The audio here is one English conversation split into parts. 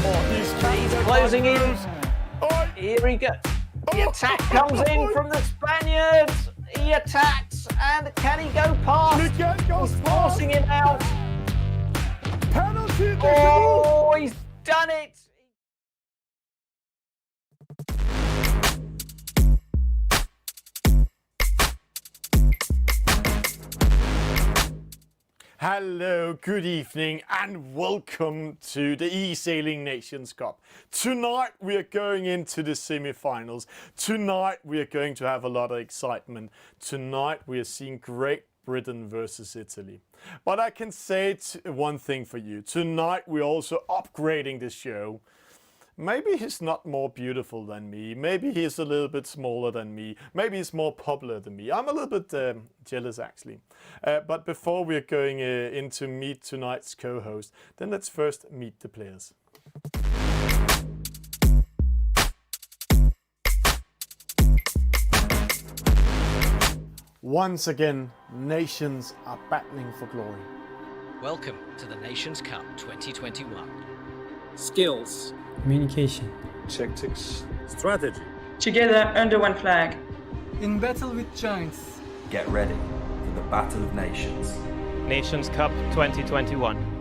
He's closing in. Here he goes. The attack comes in from the Spaniards. He attacks, and can he go past? He's forcing him out. Penalty. Oh, he's done it. Hello, good evening, and welcome to the eSailing Nations Cup. Tonight we are going into the semi-finals. Tonight we are going to have a lot of excitement. Tonight we are seeing Great Britain versus Italy. But I can say one thing for you. Tonight we're also upgrading the show. Maybe he's not more beautiful than me. Maybe he's a little bit smaller than me. Maybe he's more popular than me. I'm a little bit jealous, actually. But before we're going in to meet tonight's co-host, then let's first meet the players. Once again, nations are battling for glory. Welcome to the Nations Cup 2021. Skills, communication, tactics, strategy. Together under one flag. in battle with giants. Get ready for the Battle of Nations. Nations Cup 2021.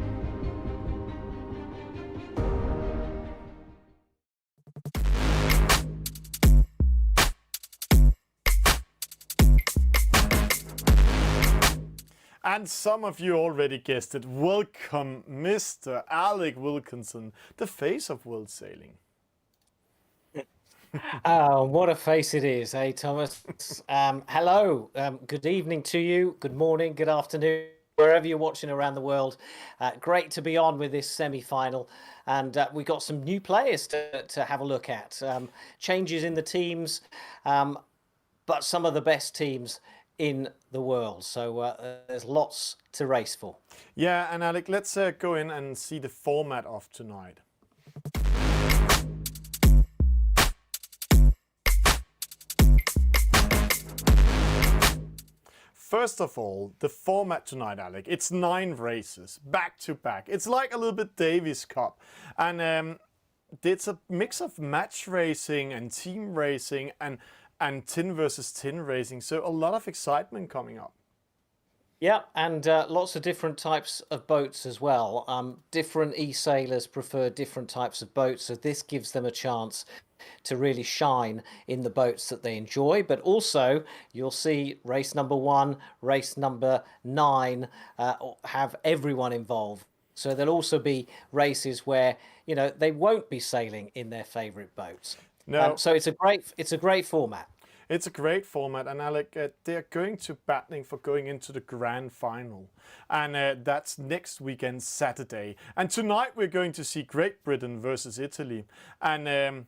And some of you already guessed it. Welcome, Mr. Alec Wilkinson, the face of world sailing. Oh, what a face it is, eh, Thomas? Hello, good evening to you, good morning, good afternoon, wherever you're watching around the world. Great to be on with this semi-final, and we got some new players to have a look at. Changes in the teams, but some of the best teams in the world. So there's lots to race for. Yeah, and Alec, let's go in and see the format of tonight. First of all, the format tonight, Alec, it's 9 races, back to back. It's like a little bit Davis Cup. And it's a mix of match racing and team racing and tin versus tin racing. So a lot of excitement coming up. Yeah, and lots of different types of boats as well. Different e-sailors prefer different types of boats, so this gives them a chance to really shine in the boats that they enjoy. But also, you'll see race number 1, race number 9 have everyone involved. So there'll also be races where, you know, they won't be sailing in their favourite boats. No. So it's a great format. It's a great format, and Alec, they're going to battling for going into the grand final, and that's next weekend, Saturday. And tonight we're going to see Great Britain versus Italy, and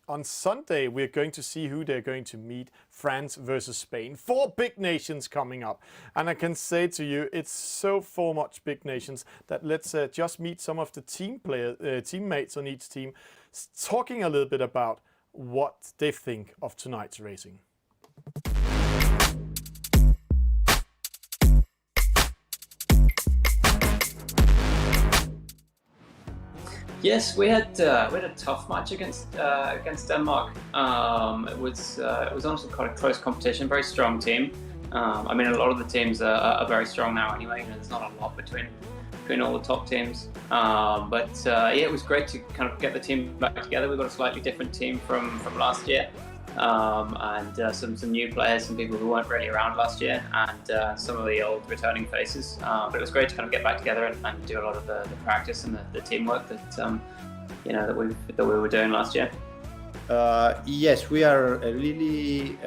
on Sunday we're going to see who they're going to meet, France versus Spain. 4 big nations coming up, and I can say to you, it's so 4 much big nations that let's just meet some of the teammates on each team, talking a little bit about what they think of tonight's racing. Yes, we had a tough match against Denmark. It was honestly quite a close competition. Very strong team. I mean, a lot of the teams are very strong now anyway. You know, there's not a lot between all the top teams. Yeah, it was great to kind of get the team back together. We've got a slightly different team from last year, and some new players, some people who weren't really around last year, and some of the old returning faces. But it was great to kind of get back together and do a lot of the practice and the teamwork that that we were doing last year. Yes, we are a really,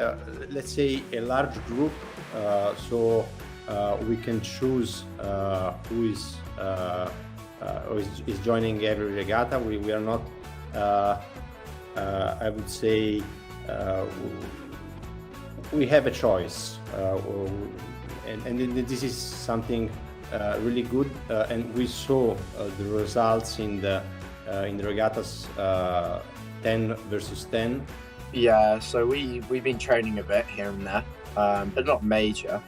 let's say, a large group, so we can choose who is joining every regatta. We are not, I would say, we have a choice, and this is something really good, and we saw the results in the regattas 10 versus 10. Yeah, so we've been training a bit here and there, but not major.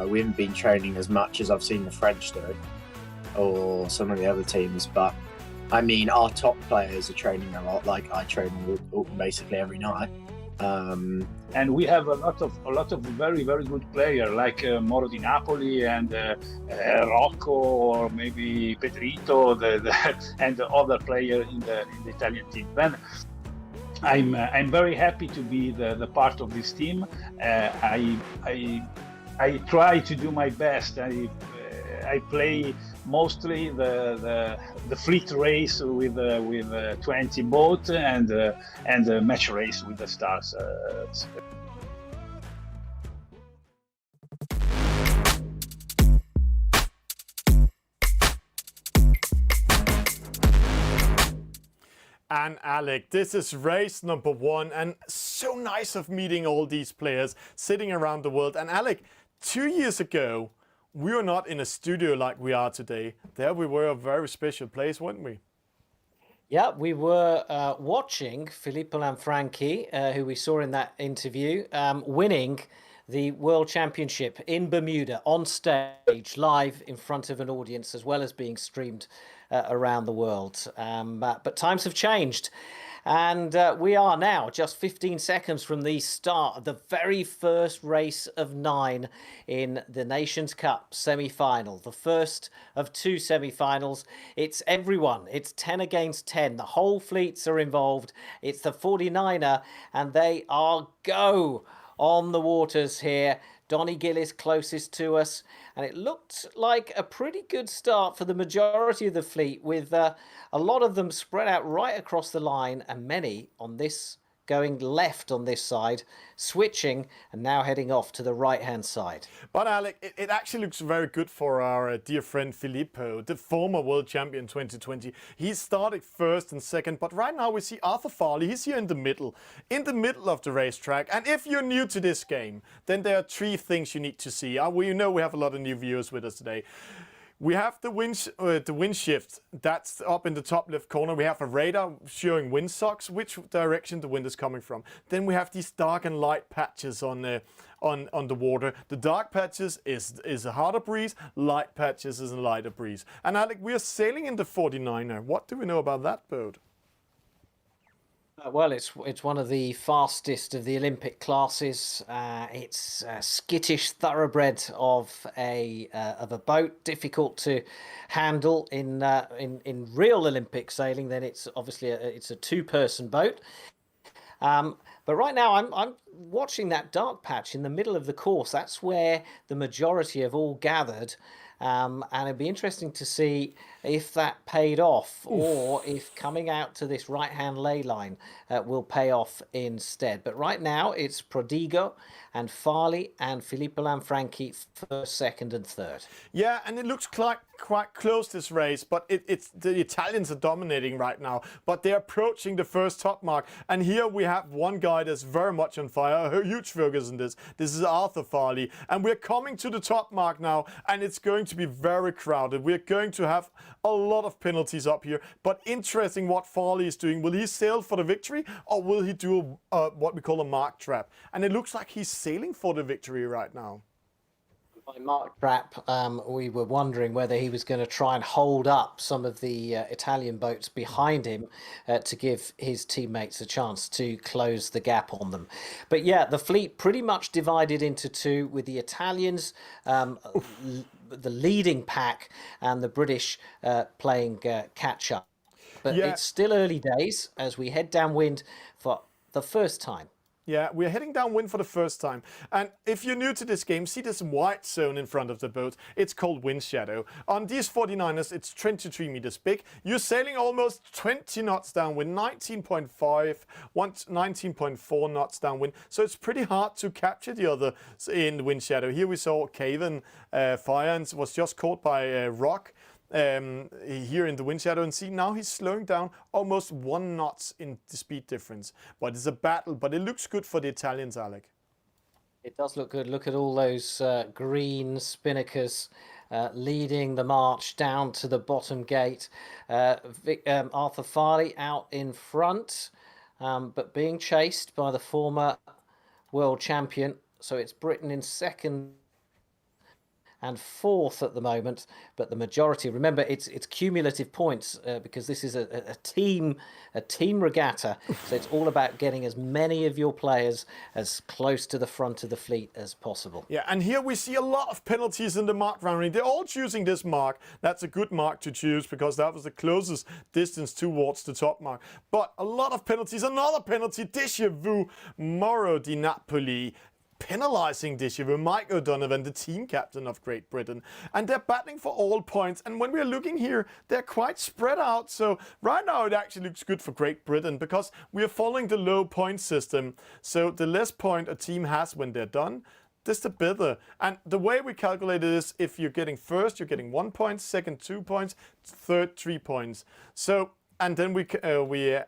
We haven't been training as much as I've seen the French do, or some of the other teams, but I mean, our top players are training a lot. Like I train basically every night. And we have a lot of very good players like Moro di Napoli and Rocco, or maybe Pedrito, and the other player in the Italian team. Then I'm very happy to be the part of this team. I try to do my best. I play mostly the fleet race with 20 boat and the match race with the stars. And Alec, this is race number 1, and so nice of meeting all these players sitting around the world. And Alec, 2 years ago, we were not in a studio like we are today. There we were a very special place, weren't we? Yeah, we were watching Filippo Lanfranchi, who we saw in that interview, winning the World Championship in Bermuda on stage, live in front of an audience, as well as being streamed around the world. But times have changed. And we are now just 15 seconds from the start of the very first race of 9 in the Nations Cup semi-final. The first of 2 semi-finals. It's everyone. It's 10 against 10. The whole fleets are involved. It's the 49er, and they are go on the waters here. Donny Gillis closest to us, and it looked like a pretty good start for the majority of the fleet, with a lot of them spread out right across the line, and many on this going left on this side, switching and now heading off to the right-hand side. But Alec, it actually looks very good for our dear friend Filippo, the former world champion 2020. He started first and second, but right now we see Arthur Farley. He's here in the middle of the racetrack. And if you're new to this game, then there are 3 things you need to see. You know we have a lot of new viewers with us today. We have the wind shift, that's up in the top left corner. We have a radar showing wind socks, which direction the wind is coming from. Then we have these dark and light patches on the water. The dark patches is a harder breeze, light patches is a lighter breeze. And Alec, we are sailing in the 49er. What do we know about that boat? Well, it's one of the fastest of the Olympic classes. It's a skittish thoroughbred of a boat, difficult to handle in real Olympic sailing. Then it's obviously it's a 2-person boat. But right now I'm watching that dark patch in the middle of the course. That's where the majority have all gathered. And it'd be interesting to see if that paid off, or if coming out to this right-hand ley line will pay off instead. But right now it's Prodigo and Farley and Filippo Lanfranchi first, second and third. Yeah, and it looks quite close, this race, but it's the Italians are dominating right now, but they're approaching the first top mark. And here we have one guy that's very much on fire, a huge focus in this. This is Arthur Farley, and we're coming to the top mark now, and it's going to be very crowded. We're going to have a lot of penalties up here, but interesting what Farley is doing. Will he sail for the victory, or will he do what we call a mark trap? And it looks like he's sailing for the victory right now. By mark trap, we were wondering whether he was going to try and hold up some of the Italian boats behind him to give his teammates a chance to close the gap on them. But yeah, the fleet pretty much divided into 2, with the Italians the leading pack and the British playing catch up. But it's still early days as we head downwind for the first time. Yeah, we're heading downwind for the first time. And if you're new to this game, see this white zone in front of the boat. It's called wind shadow. On these 49ers, it's 23 meters big. You're sailing almost 20 knots downwind, 19.5, 19.4 knots downwind. So it's pretty hard to capture the other in the wind shadow. Here we saw Caven fire and was just caught by rock. Here in the wind shadow, and see now he's slowing down almost 1 knot in the speed difference. But it's a battle, but it looks good for the Italians, Alec. It does look good. Look at all those green spinnakers leading the march down to the bottom gate. Arthur Farley out in front, but being chased by the former world champion. So it's Britain in second and 4th at the moment, but the majority, remember, it's cumulative points because this is a team regatta, so it's all about getting as many of your players as close to the front of the fleet as possible. Yeah, and here we see a lot of penalties in the mark rounding. They're all choosing this mark. That's a good mark to choose because that was the closest distance towards the top mark. But a lot of penalties. Another penalty, Déjà Vu, Moro di Napoli, penalising Déjà Vu, Mike O'Donovan, the team captain of Great Britain. And they're battling for all points. And when we're looking here, they're quite spread out. So right now it actually looks good for Great Britain because we are following the low point system. So the less point a team has when they're done, the better. And the way we calculate it is if you're getting first, you're getting 1 point, second 2 points, third 3 points. So, and then we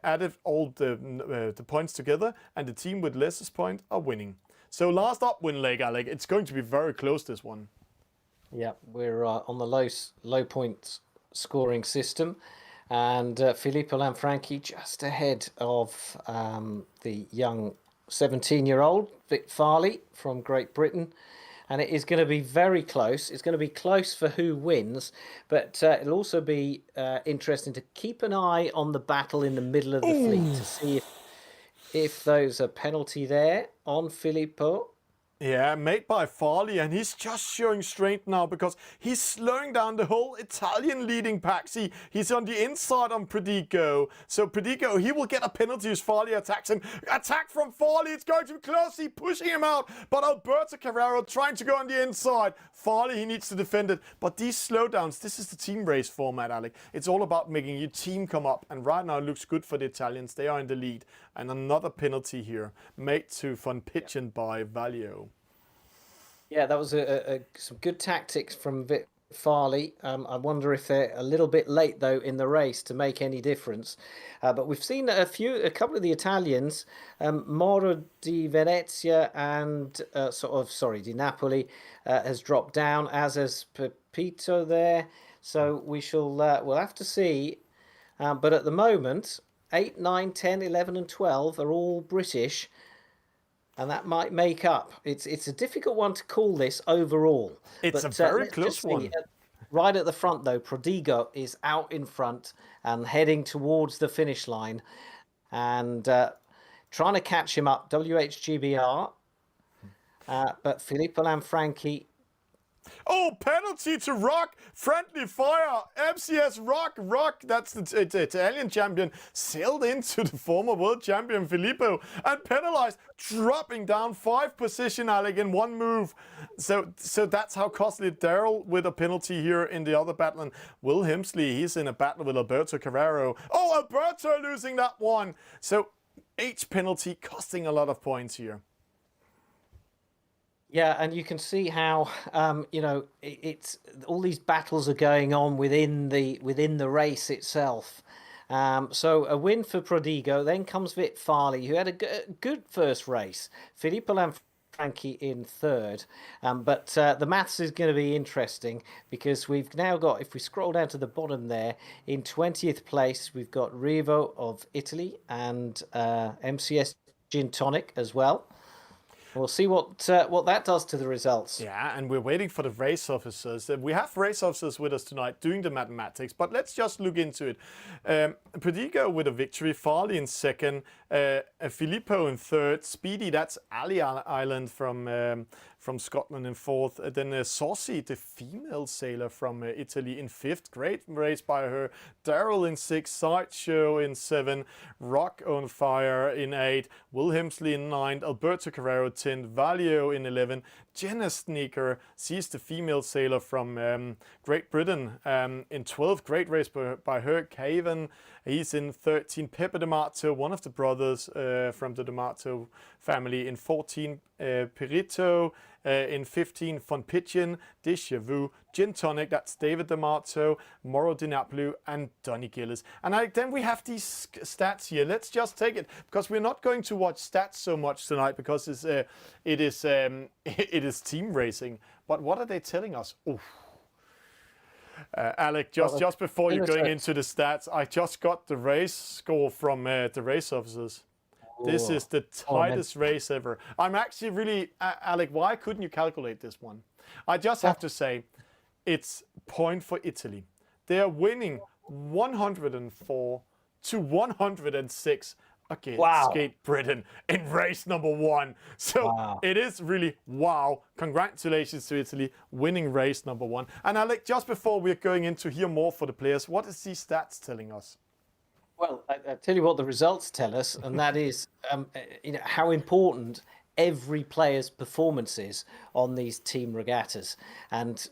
added all the points together, and the team with lessest point are winning. So last up win leg, Alec. It's going to be very close, this one. Yeah, we're on the low point scoring system, and Filippo Lanfranchi just ahead of the young 17-year-old Vic Farley from Great Britain. And it is going to be very close. It's going to be close for who wins, but it'll also be interesting to keep an eye on the battle in the middle of the fleet to see if there's a penalty there on Filippo. Yeah, made by Farley, and he's just showing strength now because he's slowing down the whole Italian leading pack. See, he's on the inside on Predigo. So Predigo, he will get a penalty as Farley attacks him. Attack from Farley, it's going to be close, he's pushing him out. But Alberto Carrero trying to go on the inside. Farley, he needs to defend it. But these slowdowns, this is the team race format, Alec. It's all about making your team come up. And right now it looks good for the Italians. They are in the lead. And another penalty here, made to Von Pitchen by Valio. Yeah, that was some good tactics from Vic Farley. I wonder if they're a little bit late though in the race to make any difference. But we've seen a couple of the Italians, Moro di Venezia and Di Napoli has dropped down, as has Pepito there. So we'll have to see. But at the moment, 8, 9, 10, 11 and 12 are all British. And that might make up. It's a difficult one to call this overall. It's a very close one. Right at the front, though, Prodigo is out in front and heading towards the finish line. And trying to catch him up, WHGBR. But Filippo Lanfranchi. Oh, penalty to Rock. Friendly fire. MCS Rock. That's the Italian champion. Sailed into the former world champion Filippo and penalized, dropping down 5 position, Alec, in one move. So that's how costly. Daryl with a penalty here in the other battle. And Will Hemsley, he's in a battle with Alberto Carrero. Oh, Alberto losing that one. So each penalty costing a lot of points here. Yeah, and you can see how it's all these battles are going on within the race itself. So a win for Prodigo. Then comes Vic Farley, who had a good first race. Filippo Lanfranchi in third. But the maths is going to be interesting because we've now got, if we scroll down to the bottom there, in 20th place we've got Revo of Italy and MCS Gin Tonic as well. We'll see what that does to the results. Yeah, and we're waiting for the race officers. We have race officers with us tonight doing the mathematics, but let's just look into it. Prodigo with a victory, Farley in second, Filippo in third, Speedy, that's Ali Island from Scotland in fourth, then Saucy, the female sailor from Italy in fifth, great race by her, Daryl in sixth, Sideshow in seven, Rock on Fire in eight, Will Hemsley in ninth, Alberto Carrero 10th, Valio in 11, Jenna Sneaker, she's the female sailor from Great Britain in 12th, great race by her, Caven, he's in 13, Pepe D'Amato, one of the brothers from the D'Amato family in 14, Perito in 15, Von Pitchen, Déjà Vu, Gin Tonic, that's David D'Amato, Moro Di Napoli, and Donny Gillis. And then we have these stats here. Let's just take it, because we're not going to watch stats so much tonight, because it is team racing. But what are they telling us? Oof. Alec, just before you're going into the stats, I just got the race score from the race officers. This is the Oh, man. tightest race ever. I'm actually really, Alec, why couldn't you calculate this one? I just have to say, it's point for Italy. They are winning 104 to 106 against Wow. Skate Britain in race number 1. So Wow. it is really wow. Congratulations to Italy winning race number 1. And Alec, just before we're going in to hear more for the players, what is these stats telling us? Well, I tell you what the results tell us, and that is, how important every player's performance is on these team regattas, and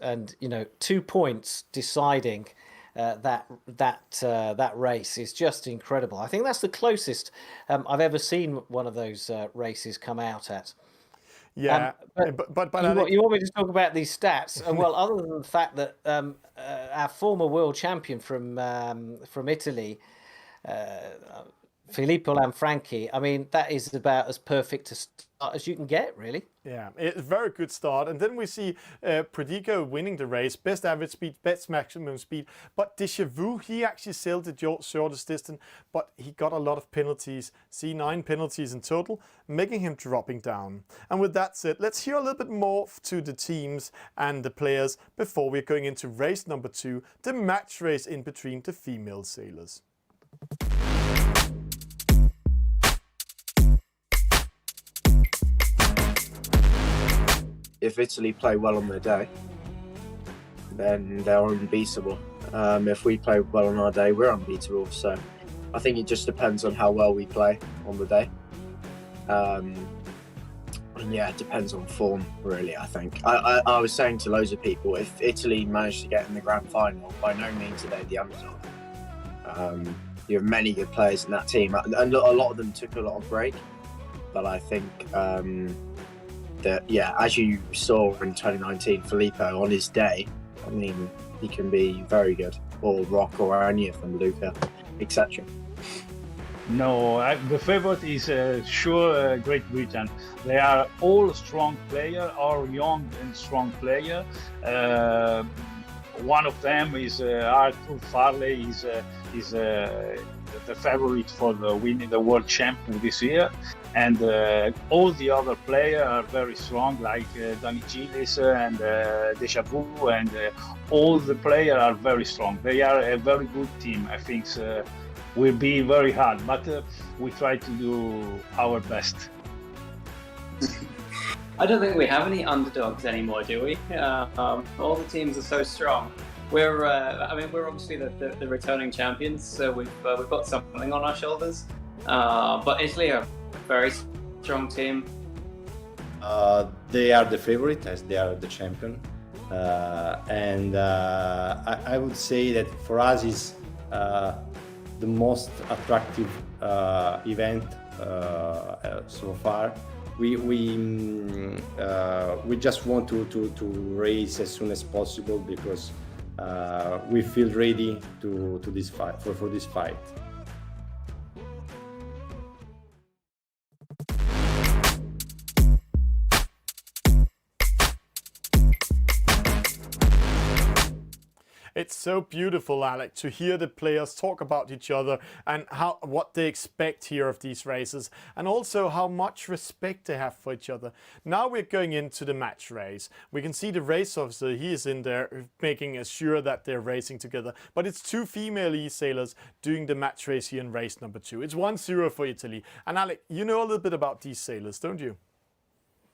2 points deciding that race is just incredible. I think that's the closest I've ever seen one of those races come out at. Yeah, but Alec, You want me to talk about these stats? Well, other than the fact that our former world champion from Italy, Filippo Lanfranchi, I mean, that is about as perfect a start as you can get, really. yeah, it's a very good start. And then we see Predico winning the race, best average speed, best maximum speed. But Deja Vu, he actually sailed the shortest distance, but he got a lot of penalties. See, 9 penalties in total, making him dropping down. And with that said, let's hear a little bit more to the teams and the players before we're going into race number 2, the match race in between the female sailors. If Italy play well on their day, then they're unbeatable. If we play well on our day, we're unbeatable. So I think it just depends on how well we play on the day. And yeah, it depends on form, really, I think. I was saying to loads of people, if Italy managed to get in the grand final, by no means are they the underdog. You have many good players in that team, and a lot of them took a lot of break. But I think that, yeah, as you saw in 2019, Filippo, on his day, I mean, he can be very good. Or Rock, or any of them, Luca, etc. No, the favorite is sure Great Britain. They are all strong players, all young and strong players. One of them is Arthur Farley, is the favorite for winning the world champion this year. And all the other players are very strong, like Danny Gillis and Deja Vu, and all the players are very strong. They are a very good team. I think will be very hard, but we try to do our best. I don't think we have any underdogs anymore, do we? All the teams are so strong. We're obviously the returning champions, so we've got something on our shoulders. But Italy are a very strong team. They are the favorite, as they are the champion, and I would say that for us is the most attractive event so far. We just want to race as soon as possible because we feel ready to this fight for this fight. It's so beautiful, Alec, to hear the players talk about each other and what they expect here of these races, and also how much respect they have for each other. Now we're going into the match race. We can see the race officer, he is in there making sure that they're racing together. But it's 2 female e-sailors doing the match race here in race number 2. It's 1-0 for Italy. And Alec, you know a little bit about these sailors, don't you?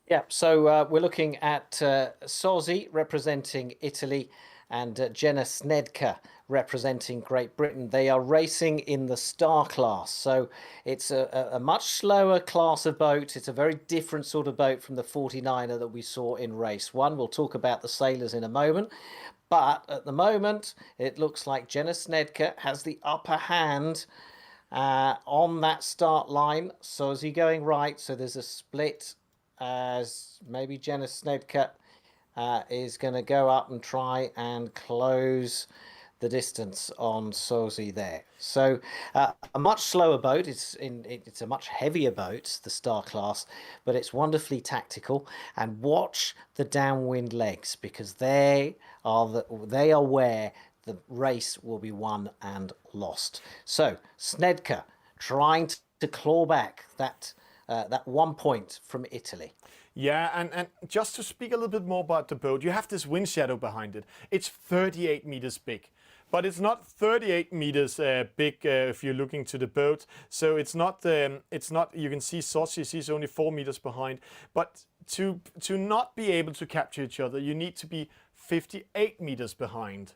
Yeah, so we're looking at Sozi representing Italy and Jenna Snedka representing Great Britain. They are racing in the star class, so it's a much slower class of boat. It's a very different sort of boat from the 49er that we saw in race 1. We'll talk about the sailors in a moment, but at the moment it looks like Jenna Snedka has the upper hand on that start line. Sozi going right, so there's a split as maybe Jenna Snedka is going to go up and try and close the distance on Sozi there. So a much slower boat. It's a much heavier boat, the Star class, but it's wonderfully tactical. And watch the downwind legs, because they are where the race will be won and lost. So Snedka trying to claw back that 1 point from Italy. Yeah, and just to speak a little bit more about the boat, you have this wind shadow behind it. It's 38 meters big. But it's not 38 meters big if you're looking to the boat. So it's not, you can see Saucy, she's only 4 meters behind. But to not be able to capture each other, you need to be 58 meters behind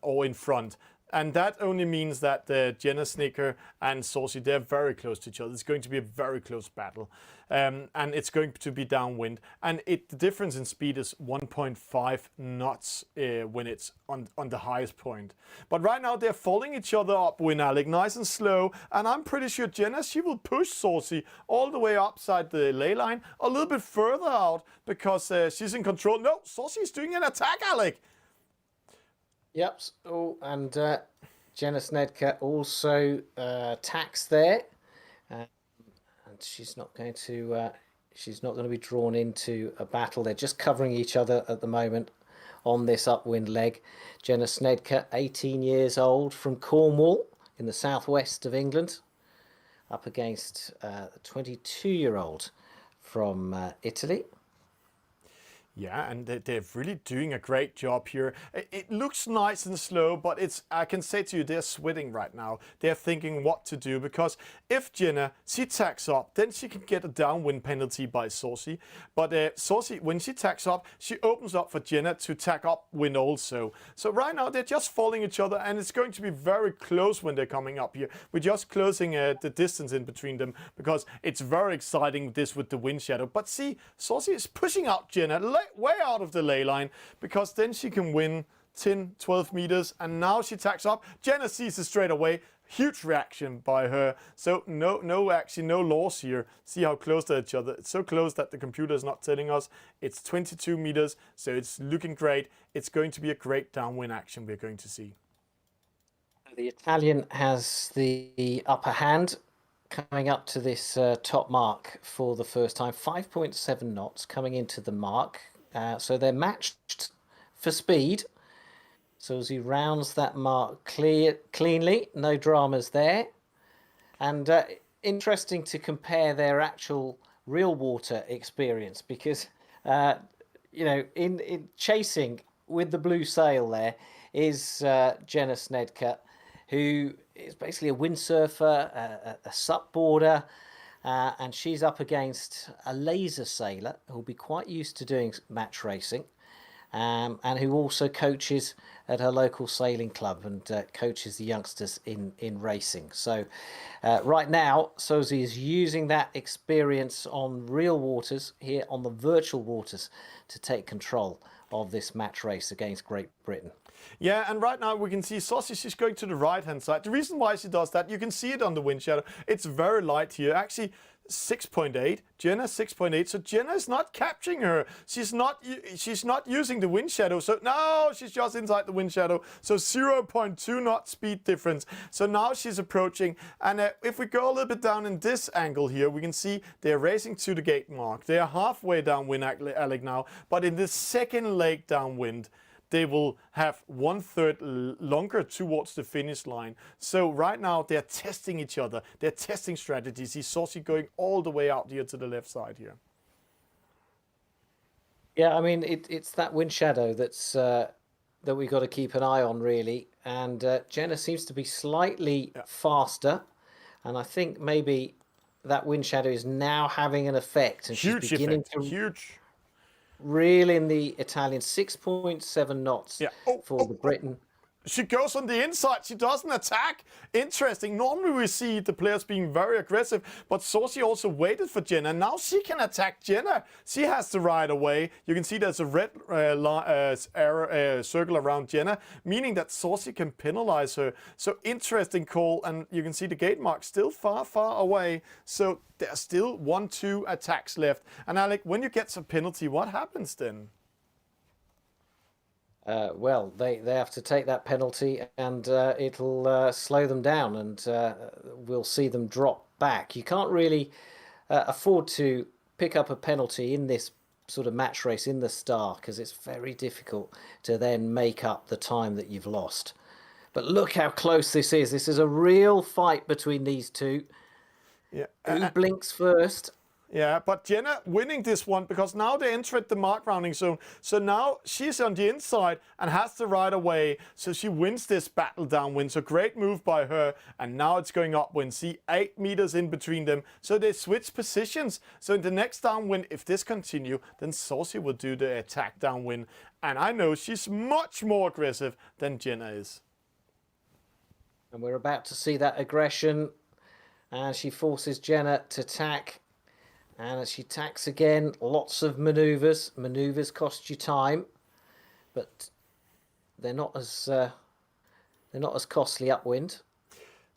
or in front. And that only means that Jenna Snicker and Saucy, they're very close to each other. It's going to be a very close battle. And it's going to be downwind. And the difference in speed is 1.5 knots when it's on the highest point. But right now they're following each other upwind, Alec, nice and slow. And I'm pretty sure Jenna, she will push Saucy all the way upside the ley line, a little bit further out because she's in control. No, Saucy is doing an attack, Alec. Yep. Oh, and Jenna Snedker also tacks there, and she's not going to be drawn into a battle. They're just covering each other at the moment on this upwind leg. Jenna Snedker, 18 years old, from Cornwall in the southwest of England, up against a 22-year-old from Italy. Yeah, and they're really doing a great job here. It looks nice and slow, but I can say to you, they're sweating right now. They're thinking what to do, because if Jenna, she tacks up, then she can get a downwind penalty by Saucy. But Saucy, when she tacks up, she opens up for Jenna to tack upwind also. So right now, they're just following each other, and it's going to be very close when they're coming up here. We're just closing the distance in between them, because it's very exciting, this with the wind shadow. But see, Saucy is pushing out Jenna way out of the ley line, because then she can win 10, 12 meters, and now she tacks up. Jenna sees it straight away. Huge reaction by her. So no loss here. See how close they're each other. It's so close that the computer is not telling us. It's 22 meters, so it's looking great. It's going to be a great downwind action we're going to see. The Italian has the upper hand, coming up to this top mark for the first time. 5.7 knots coming into the mark. So they're matched for speed. So as he rounds that mark cleanly, no dramas there. And interesting to compare their actual real water experience, because, in chasing with the blue sail there is Jenna Snedker, who is basically a windsurfer, a supboarder, and she's up against a laser sailor who'll be quite used to doing match racing, and who also coaches at her local sailing club and coaches the youngsters in racing. So right now, Saucy is using that experience on real waters here on the virtual waters to take control of this match race against Great Britain. Yeah, and right now we can see Saucy, she's going to the right-hand side. The reason why she does that, you can see it on the wind shadow. It's very light here. Actually, 6.8. Jenna 6.8. So Jenna is not capturing her. She's not using the wind shadow. So no, she's just inside the wind shadow. So 0.2 knot speed difference. So now she's approaching. And if we go a little bit down in this angle here, we can see they're racing to the gate mark. They are halfway downwind, Alec, now. But in the second leg downwind, they will have 1/3 longer towards the finish line. So right now they're testing each other. They're testing strategies. See Saucy going all the way out here to the left side here. Yeah, I mean it's that wind shadow that we got to keep an eye on, really. And Jenna seems to be slightly faster, and I think maybe that wind shadow is now having an effect, and she's beginning to reel in the Italian. 6.7 knots for the Britain. She goes on the inside. She doesn't attack. Interesting. Normally we see the players being very aggressive, but Saucy also waited for Jenna. Now she can attack Jenna. She has to ride away. You can see there's a red circle around Jenna, meaning that Saucy can penalize her. So interesting call, and you can see the gate mark still far, far away. So there's still 1-2 attacks left. And Alec, when you get some penalty, what happens then? Well, they have to take that penalty, and it'll slow them down, and we'll see them drop back. You can't really afford to pick up a penalty in this sort of match race in the start, because it's very difficult to then make up the time that you've lost. But look how close this is. This is a real fight between these two. Yeah. Who blinks first? Yeah, but Jenna winning this one because now they entered the mark rounding zone. So now she's on the inside and has the right away. So she wins this battle downwind. So great move by her. And now it's going upwind. See, 8 meters in between them. So they switch positions. So in the next downwind, if this continue, then Saucy will do the attack downwind. And I know she's much more aggressive than Jenna is. And we're about to see that aggression. And she forces Jenna to tack. And as she tacks again, lots of manoeuvres. Manoeuvres cost you time, but they're not as costly upwind.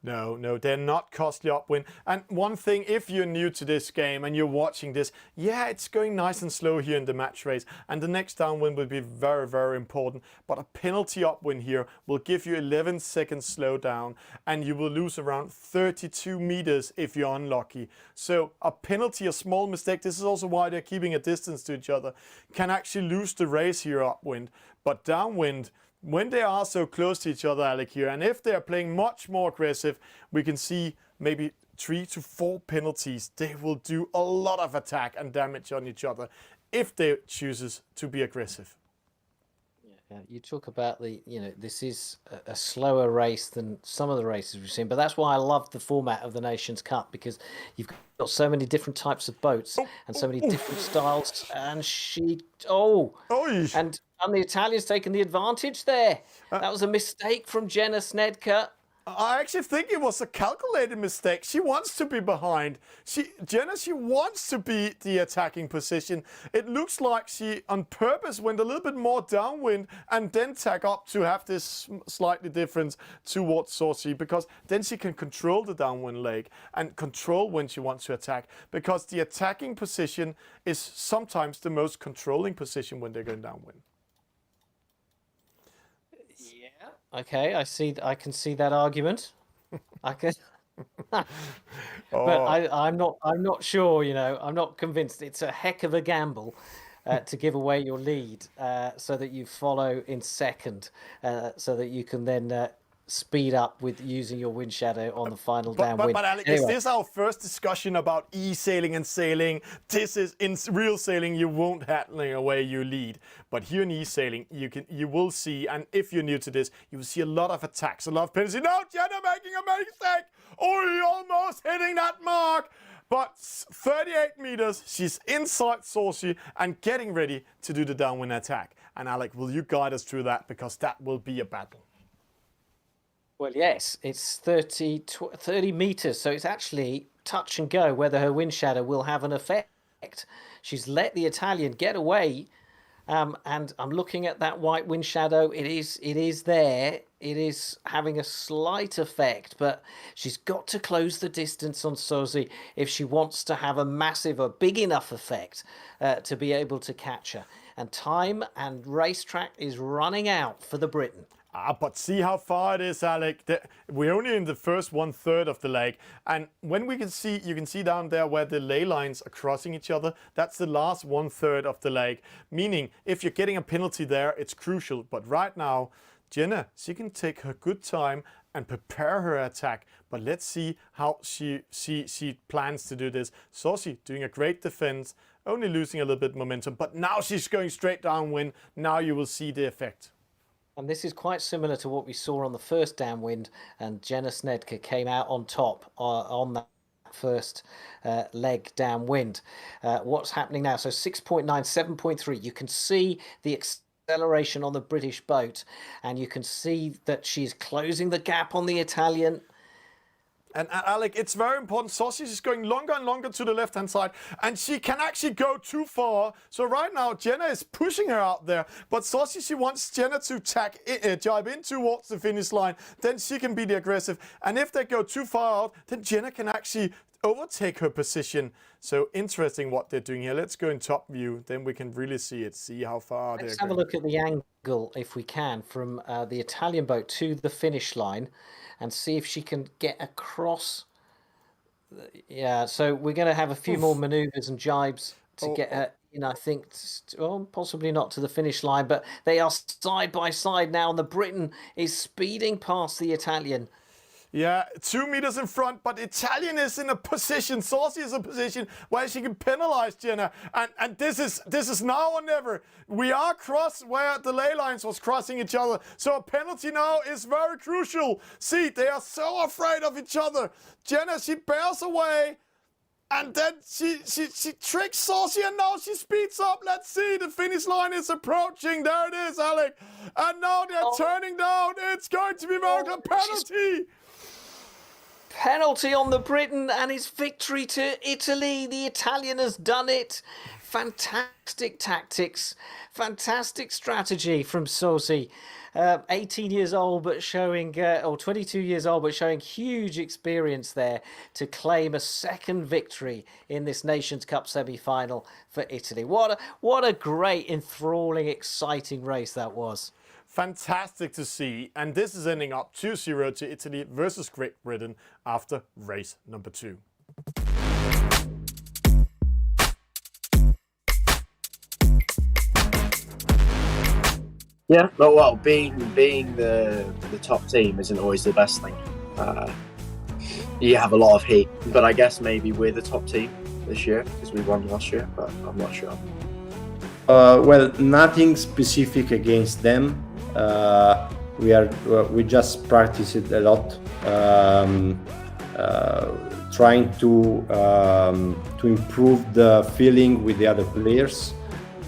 No, they're not costly upwind. And one thing, if you're new to this game and you're watching this, yeah, it's going nice and slow here in the match race. And the next downwind will be very, very important. But a penalty upwind here will give you 11 seconds slowdown. And you will lose around 32 meters if you're unlucky. So a penalty, a small mistake, this is also why they're keeping a distance to each other, can actually lose the race here upwind. But downwind, when they are so close to each other, Alec, here, and if they're playing much more aggressive, we can see maybe 3 to 4 penalties. They will do a lot of attack and damage on each other if they chooses to be aggressive. Yeah, you talk about this is a slower race than some of the races we've seen, but that's why I love the format of the Nations Cup, because you've got so many different types of boats and so many different styles. And and the Italians taking the advantage there. That was a mistake from Jenna Snedker. I actually think it was a calculated mistake. She wants to be behind. Jenna wants to be the attacking position. It looks like she on purpose went a little bit more downwind and then tack up to have this slightly difference towards Saucy, because then she can control the downwind leg and control when she wants to attack, because the attacking position is sometimes the most controlling position when they're going downwind. Okay, I can see that argument. I can, but I'm not sure. I'm not convinced. It's a heck of a gamble to give away your lead, so that you follow in second, so that you can then speed up with using your wind shadow on the final downwind. But Alec, anyway, is this our first discussion about e-sailing and sailing? This is in real sailing, you won't handling away your lead. But here in e-sailing, you will see, and if you're new to this, you will see a lot of attacks, a lot of penalties. No, Jenna making a mistake! Oh, almost hitting that mark! But 38 meters, she's inside Saucy and getting ready to do the downwind attack. And Alec, will you guide us through that? Because that will be a battle. Well, yes, it's 30 meters, so it's actually touch and go whether her wind shadow will have an effect. She's let the Italian get away, and I'm looking at that white wind shadow. It is there. It is having a slight effect, but she's got to close the distance on Saucy if she wants to have a big enough effect to be able to catch her. And time and racetrack is running out for the Briton. But see how far it is, Alec. We're only in the first 1/3 of the leg. And when you can see down there where the ley lines are crossing each other, that's the last 1/3 of the leg. Meaning, if you're getting a penalty there, it's crucial. But right now, Jenna, she can take her good time and prepare her attack. But let's see how she plans to do this. Saucy doing a great defense, only losing a little bit of momentum. But now she's going straight downwind. Now you will see the effect. And this is quite similar to what we saw on the first downwind, and Jenna Snedker came out on top on that first leg downwind. What's happening now? So 6.9, 7.3. You can see the acceleration on the British boat, and you can see that she's closing the gap on the Italian. And Alec, it's very important. Saucy is going longer and longer to the left-hand side, and she can actually go too far. So right now, Jenna is pushing her out there, but Saucy, she wants Jenna to jibe in towards the finish line. Then she can be the aggressive. And if they go too far out, then Jenna can actually overtake her position. So interesting what they're doing here. Let's go in top view, then we can really see it, see how far they're going. Let's have a look at the angle, if we can, from the Italian boat to the finish line, and see if she can get across. Yeah, so we're going to have a few more manoeuvres and jibes to get her in, I think, possibly not to the finish line, but they are side by side now, and the Briton is speeding past the Italian. Yeah, 2 meters in front, but Italian is in a position, Saucy is in a position where she can penalize Jenna. And this is now or never. We are where the ley lines was crossing each other. So a penalty now is very crucial. See, they are so afraid of each other. Jenna, she bears away. And then she tricks Saucy, and now she speeds up. Let's see, the finish line is approaching. There it is, Alec. And now they're turning down. It's going to be very good. Penalty. Penalty on the Briton, and it's victory to Italy. The Italian has done it. Fantastic tactics, fantastic strategy from Saucy. 18 years old, but showing, or 22 years old, but showing huge experience there to claim a second victory in this Nations Cup semi-final for Italy. What a great, enthralling, exciting race that was. Fantastic to see, and this is ending up 2-0 to Italy versus Great Britain after race number 2. Yeah, but well, being the top team isn't always the best thing. You have a lot of heat, but I guess maybe we're the top team this year because we won last year, but I'm not sure. Well, nothing specific against them. We just practice it a lot, trying to improve the feeling with the other players,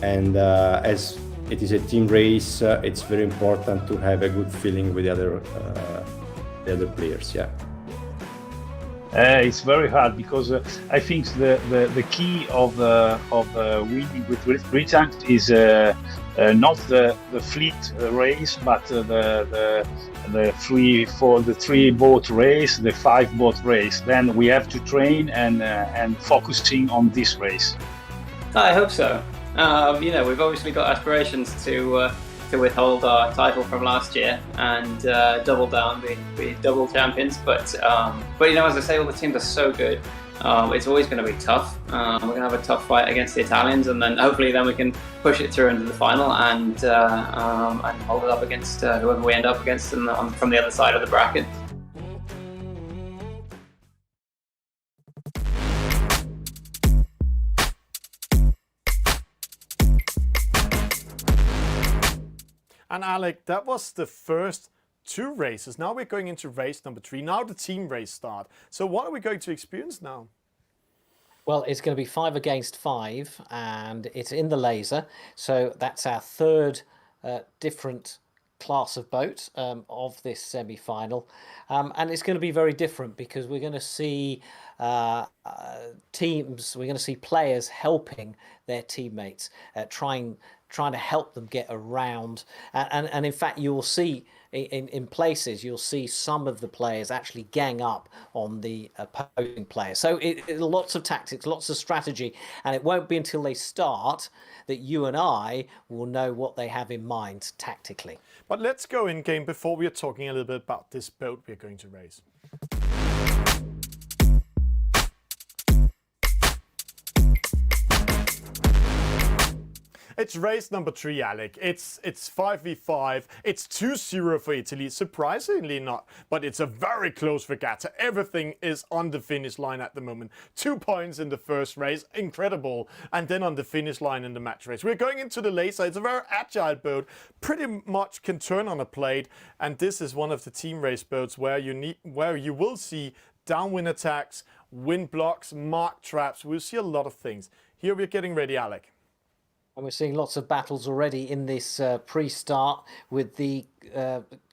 and as it is a team race, it's very important to have a good feeling with the other players. Yeah. It's very hard because I think the key of winning with Great Britain is not the fleet race, but the 3 boat race, the 5 boat race. Then we have to train and focusing on this race. I hope so. We've obviously got aspirations to withhold our title from last year and double down, be double champions. But as I say, all the teams are so good. It's always going to be tough. We're going to have a tough fight against the Italians, and then hopefully we can push it through into the final and hold it up against whoever we end up against from the other side of the bracket. And Alec, that was the first 2 races. Now we're going into race number 3. Now the team race start. So what are we going to experience now? Well, it's going to be 5 against 5, and it's in the laser. So that's our third different class of boat of this semi-final. And it's going to be very different because we're going to see teams, we're going to see players helping their teammates, trying to help them get around. And in fact, you'll see in places, you'll see some of the players actually gang up on the opposing player. So lots of tactics, lots of strategy, and it won't be until they start that you and I will know what they have in mind tactically. But let's go in game before we are talking a little bit about this boat we're going to race. It's race number 3, Alec. It's 5v5. It's 2-0 for Italy. Surprisingly not, but it's a very close regatta. Everything is on the finish line at the moment. 2 points in the first race, incredible. And then on the finish line in the match race. We're going into the laser. It's a very agile boat. Pretty much can turn on a plate. And this is one of the team race boats where you will see downwind attacks, wind blocks, mark traps. We'll see a lot of things. Here we're getting ready, Alec. And we're seeing lots of battles already in this pre-start with the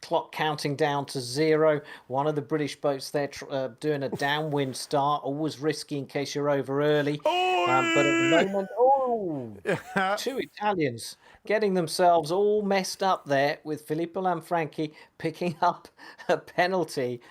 clock counting down to 0. One of the British boats there doing a downwind start, always risky in case you're over early. But at the moment, 2 Italians getting themselves all messed up there with Filippo Lanfranchi picking up a penalty.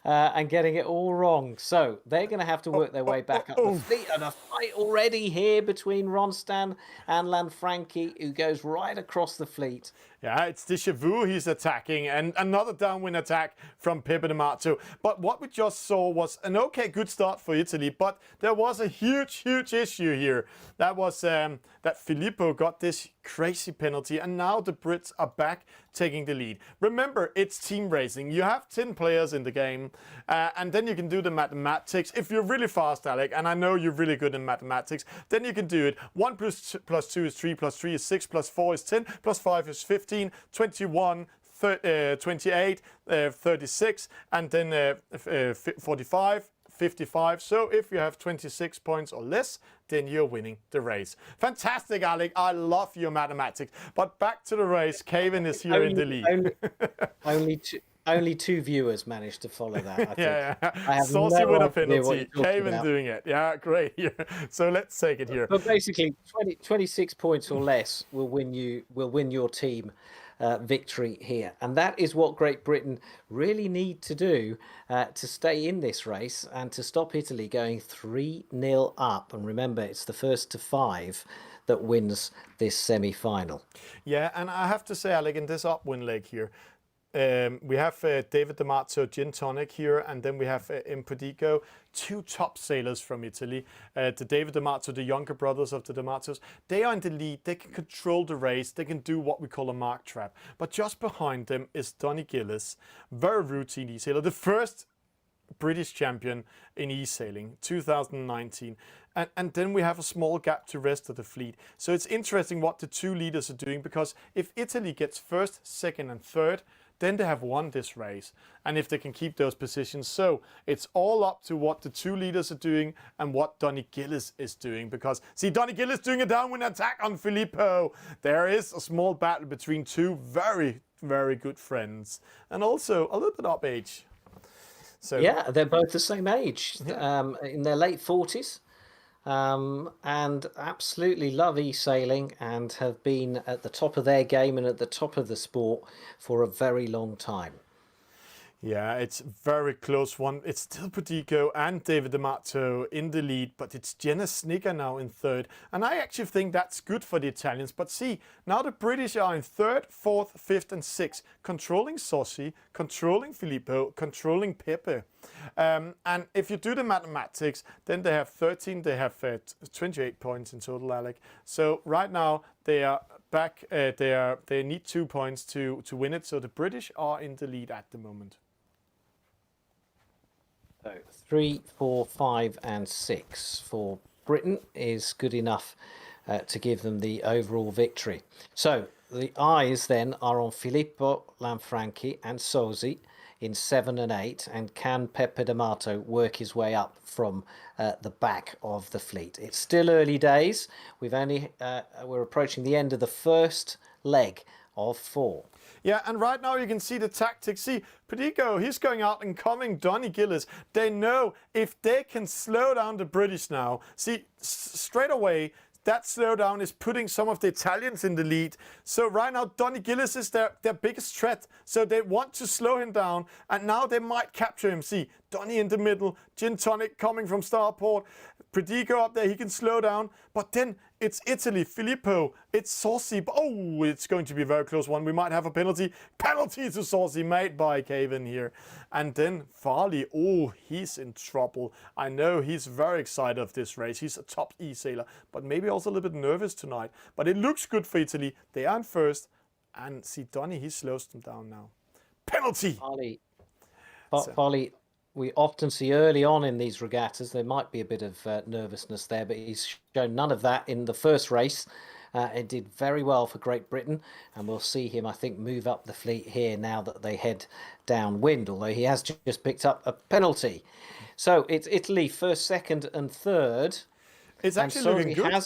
And getting it all wrong. So they're going to have to work their way back up the fleet. And a fight already here between Ronstan and Lanfranchi, who goes right across the fleet. Yeah, it's the Chevaux he's attacking, and another downwind attack from Pepe Di Marzo. But what we just saw was an good start for Italy, but there was a huge issue here. That was that Filippo got this crazy penalty, and now the Brits are back taking the lead. Remember, it's team racing. You have 10 players in the game, and then you can do the mathematics. If you're really fast, Alec, and I know you're really good in mathematics, then you can do it. 1 plus 2 is 3, plus 3 is 6, plus 4 is 10, plus 5 is 15, 21, 28, 36, and then 45, 55. So if you have 26 points or less, then you're winning the race. Fantastic, Alec. I love your mathematics. But back to the race. Kevin is here in the lead. Only two viewers managed to follow that, I think. Yeah. I have Saucy no with a idea what penalty. you're talking Kevin about. doing it. Yeah, great. Yeah. So let's take it here. But basically, 26 points or less will win your team victory here, and that is what Great Britain really need to do to stay in this race and to stop Italy going 3-0 up. And remember, it's the first to 5 that wins this semi-final. Yeah, and I have to say, Alec, in this upwind leg here, we have David D'Amato, Gin Tonic here, and then we have Impedico, 2 top sailors from Italy. The David D'Amato, the younger brothers of the D'Amatos, they are in the lead. They can control the race. They can do what we call a mark trap. But just behind them is Donny Gillis, very routine e-sailer, the first British champion in e-sailing, 2019. And then we have a small gap to rest of the fleet. So it's interesting what the 2 leaders are doing, because if Italy gets first, second and third, then they have won this race, and if they can keep those positions. So it's all up to what the 2 leaders are doing and what Donny Gillis is doing, because see, Donny Gillis doing a downwind attack on Filippo. There is a small battle between 2 very, very good friends, and also a little bit up age. So yeah, they're both the same age, in their late 40s. And absolutely love e-sailing and have been at the top of their game and at the top of the sport for a very long time. Yeah, it's a very close one. It's still Podico and David D'Amato in the lead, but it's Jenna Snigger now in third. And I actually think that's good for the Italians. But see, now the British are in third, fourth, fifth and sixth, controlling Sossi, controlling Filippo, controlling Pepe. And if you do the mathematics, then they have 13, they have 28 points in total, Alec. So right now they are back, they need 2 points to win it. So the British are in the lead at the moment. So 3, 4, 5 and 6 for Britain is good enough to give them the overall victory. So the eyes then are on Filippo Lanfranchi and Sozzi in 7 and 8, and can Pepe D'Amato work his way up from the back of the fleet? It's still early days. We're approaching the end of the first leg of 4. Yeah, and right now you can see the tactics. See, Pedico, he's going out and coming Donny Gillis. They know if they can slow down the British now. See, straight away, that slowdown is putting some of the Italians in the lead. So right now, Donny Gillis is their biggest threat. So they want to slow him down, and now they might capture him. See, Donny in the middle, Gin Tonic coming from starport, Pedico up there, he can slow down. But then it's Italy, Filippo, it's Sossi. Oh, it's going to be a very close one. We might have a penalty. Penalty to Sossi made by Caven here. And then Farley, oh, he's in trouble. I know he's very excited of this race. He's a top e-sailer, but maybe also a little bit nervous tonight. But it looks good for Italy. They are in first. And see, Donny, he slows them down now. Penalty! Farley, we often see early on in these regattas, there might be a bit of nervousness there, but he's shown none of that in the first race. It did very well for Great Britain, and we'll see him, I think, move up the fleet here now that they head downwind, although he has just picked up a penalty. So it's Italy first, second and third. It's actually looking good.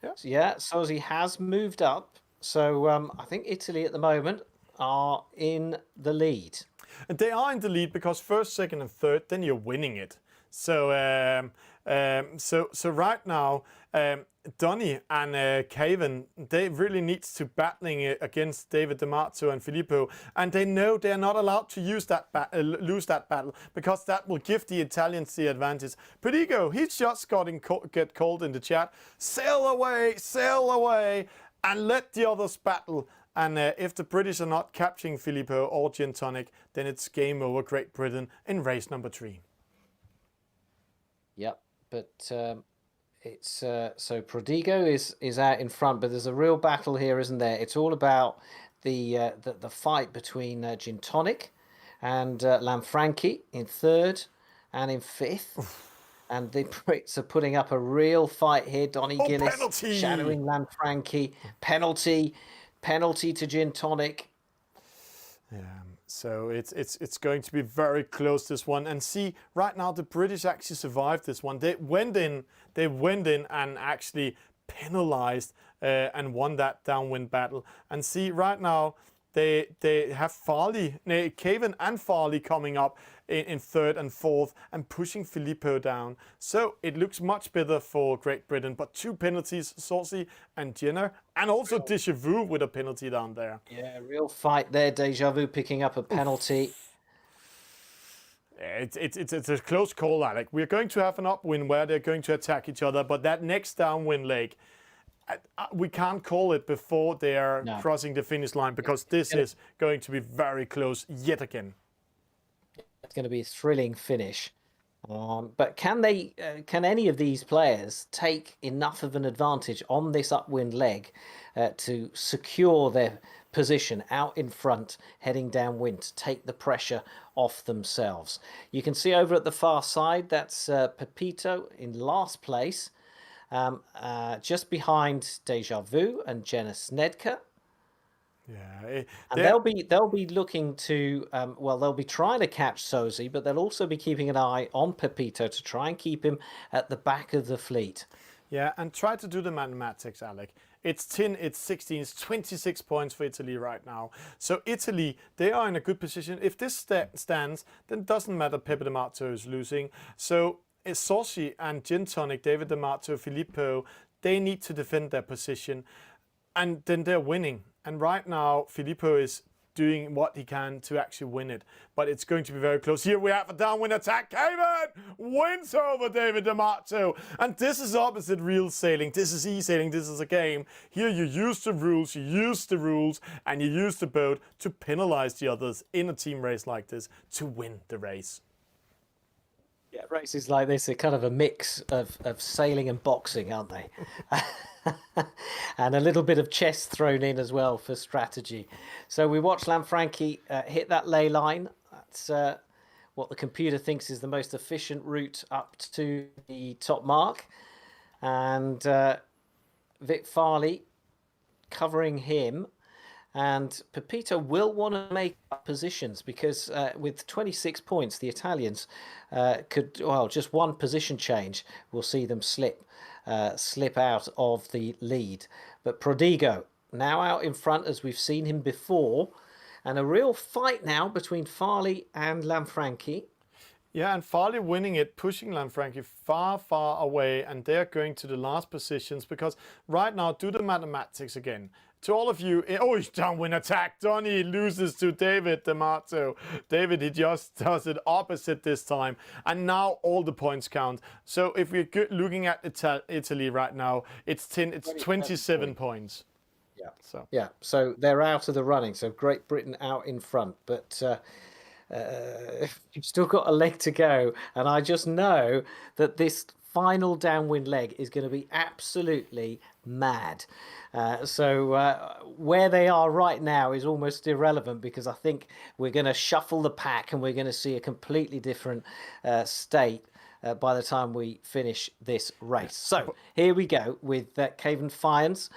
Sozzi has moved up. So I think Italy at the moment are in the lead. And they are in the lead because first, second and third, then you're winning it. So so right now, Donny and Caven, they really need to battling against David D'Amato and Filippo, and they know they're not allowed to use that lose that battle, because that will give the Italians the advantage. Pedico, he's just get called in the chat. Sail away, and let the others battle. And if the British are not capturing Filippo or Gin Tonic, then it's game over Great Britain in race number 3. Yep, but it's so Prodigo is out in front, but there's a real battle here, isn't there? It's all about the fight between Gin Tonic and Lanfranchi in third and in fifth. And the Brits are putting up a real fight here. Donny Gillis penalty! shadowing Lanfranchi. Penalty to Gin Tonic. Yeah, so it's going to be very close, this one. And see, right now the British actually survived this one. They went in and actually penalized and won that downwind battle. And see, right now they have Caven and Farley coming up in third and fourth and pushing Filippo down. So it looks much better for Great Britain, but 2 penalties, Saucy and Jenner, and also Deja Vu with a penalty down there. Yeah, real fight there. Deja Vu picking up a penalty. It's a close call, Alec. We're going to have an upwind where they're going to attack each other, but that next downwind leg, we can't call it before they are crossing the finish line, because this is going to be very close yet again. It's going to be a thrilling finish. But can any of these players take enough of an advantage on this upwind leg to secure their position out in front, heading downwind, to take the pressure off themselves? You can see over at the far side, that's Pepito in last place, just behind Deja Vu and Jenna Snedker. Yeah, and they'll be looking to they'll be trying to catch Sozi, but they'll also be keeping an eye on Pepito to try and keep him at the back of the fleet. Yeah, and try to do the mathematics, Alec. It's 10, it's 16, it's 26 points for Italy right now. So Italy, they are in a good position. If this stands, then it doesn't matter. Pepe Di Marzo is losing. So Saucy and Gin Tonic, David Di Marzo, Filippo, they need to defend their position, and then they're winning. And right now, Filippo is doing what he can to actually win it. But it's going to be very close. Here we have a downwind attack. Caven wins over David Di Marzo. And this is opposite real sailing. This is eSailing. This is a game. Here you use the rules, and you use the boat to penalize the others in a team race like this to win the race. Yeah, races like this are kind of a mix of sailing and boxing, aren't they? And a little bit of chess thrown in as well for strategy. So we watched Lanfranchi hit that ley line. That's what the computer thinks is the most efficient route up to the top mark. And Vic Farley covering him. And Pepito will want to make up positions, because with 26 points, the Italians just one position change will see them slip out of the lead. But Prodigo now out in front, as we've seen him before, and a real fight now between Farley and Lanfranchi. Yeah, and Farley winning it, pushing Lanfranchi far, far away, and they're going to the last positions, because right now, do the mathematics again. To all of you, he's downwind attack. Donny loses to David Di Marzo. David, he just does it opposite this time. And now all the points count. So if we're looking at Italy right now, it's 27 points. Yeah. So they're out of the running. So Great Britain out in front, but you've still got a leg to go. And I just know that this final downwind leg is going to be absolutely mad. Where they are right now is almost irrelevant, because I think we're going to shuffle the pack and we're going to see a completely different state by the time we finish this race. So here we go with Caven Fyans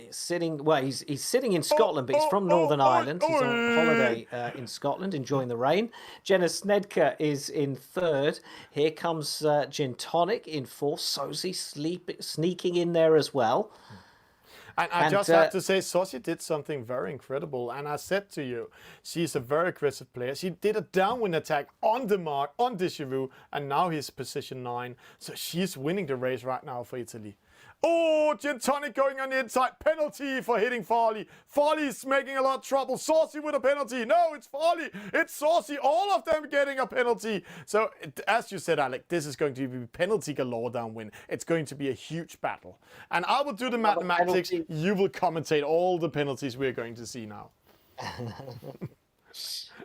sitting. Well, he's sitting in Scotland, but he's from Northern Ireland. He's on holiday in Scotland, enjoying the rain. Jenna Snedker is in third. Here comes Gin Tonic in fourth. Sozi sneaking in there as well. And I just have to say, Sosi did something very incredible. And I said to you, she's a very aggressive player. She did a downwind attack on the mark, on Deja Vu, and now he's position 9. So she's winning the race right now for Italy. Oh, Gin Tonic going on the inside. Penalty for hitting Farley. Farley's making a lot of trouble. Saucy with a penalty. No, it's Farley. It's Saucy. All of them getting a penalty. So, as you said, Alec, this is going to be penalty galore downwind. It's going to be a huge battle. And I will do the mathematics. You will commentate all the penalties we're going to see now.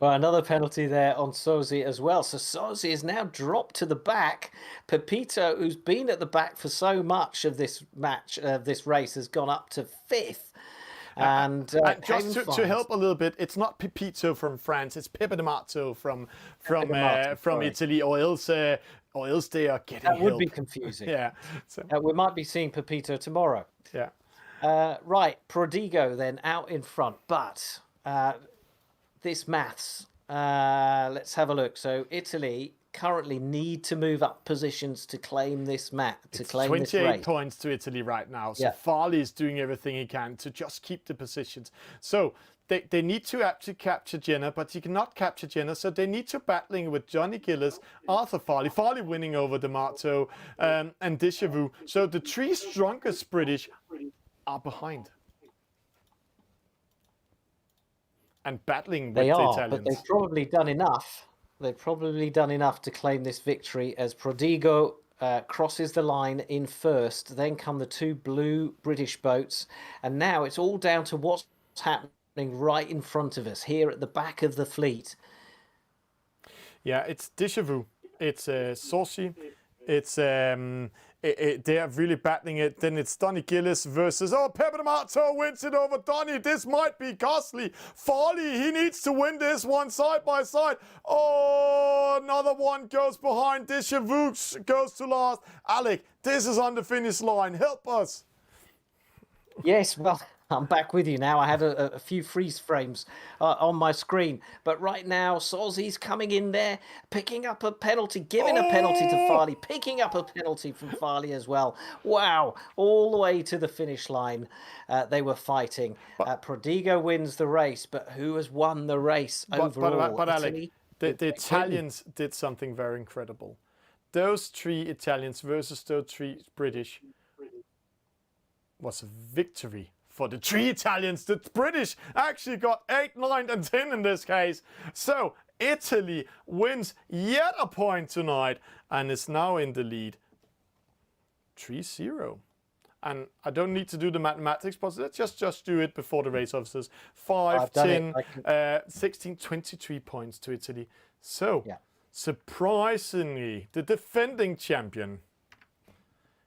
Well, another penalty there on Sozi as well. So Sozi is now dropped to the back. Pepito, who's been at the back for so much of this match, this race, has gone up to 5th. And just to help a little bit, it's not Pepito from France, it's Pepe D'Amato from Italy. Or else they are getting that would help. be confusing. Yeah, so. We might be seeing Pepito tomorrow. Yeah. Right, Prodigo then out in front, but this maths. Let's have a look. So Italy currently need to move up positions to claim this match. It's 28 points to Italy right now. So Farley is doing everything he can to just keep the positions. So they need to actually capture Jenna, but he cannot capture Jenna. So they need to battling with Johnny Gillis, Arthur Farley, Farley winning over D'Amato, and Déjà Vu. So the 3 strongest British are behind. And battling with the Italians. But they've probably done enough. They've probably done enough to claim this victory as Prodigo crosses the line in first. Then come the 2 blue British boats. And now it's all down to what's happening right in front of us, here at the back of the fleet. Yeah, it's Déjà Vu. It's Saucy. It's they are really battling it. Then it's Donny Gillis versus Pepe D'Amato wins it over Donny. This might be costly. Farley, he needs to win this one side by side. Oh, another one goes behind. Déjà Vu goes to last. Alec, this is on the finish line. Help us. Yes, well, I'm back with you now. I had a few freeze frames on my screen. But right now, Sozi's coming in there, picking up a penalty, giving a penalty to Farley, picking up a penalty from Farley as well. Wow, all the way to the finish line. They were fighting. Prodigo wins the race, but who has won the race overall? But Alec, the Italians did something very incredible. Those 3 Italians versus those 3 British was a victory. For the 3 Italians, the British actually got 8, 9, and 10 in this case. So Italy wins yet a point tonight and is now in the lead 3-0. And I don't need to do the mathematics, but let's just do it before the race officers. 5, 10, 16, 23 points to Italy. So surprisingly, the defending champion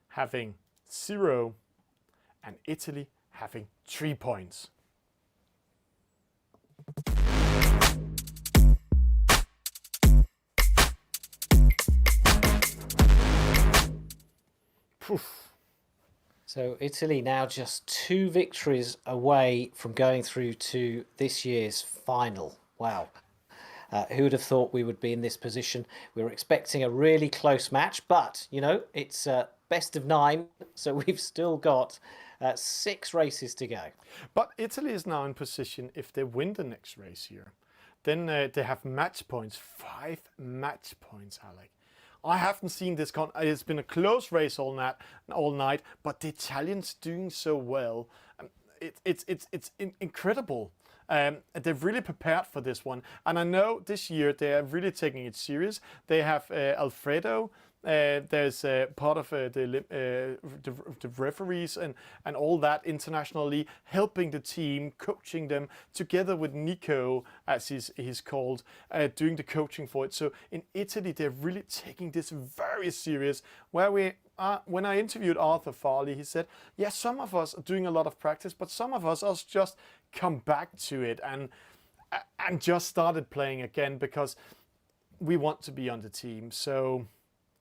having 0 and Italy having 3 points. Poof. So Italy now just 2 victories away from going through to this year's final. Wow. Who would have thought we would be in this position? We were expecting a really close match, but, you know, it's best of 9, so we've still got 6 races to go. But Italy is now in position, if they win the next race here, then they have match points, 5 match points, Alec. I haven't seen this. It's been a close race all night, but the Italians doing so well. It's incredible. They've really prepared for this one, and I know this year they are really taking it serious. They have Alfredo. There's part of the referees and all that internationally helping the team, coaching them together with Nico, as he's called, doing the coaching for it. So in Italy, they're really taking this very serious. Where when I interviewed Arthur Farley, he said, "Yes, some of us are doing a lot of practice, but some of us just come back to it and just started playing again because we want to be on the team." So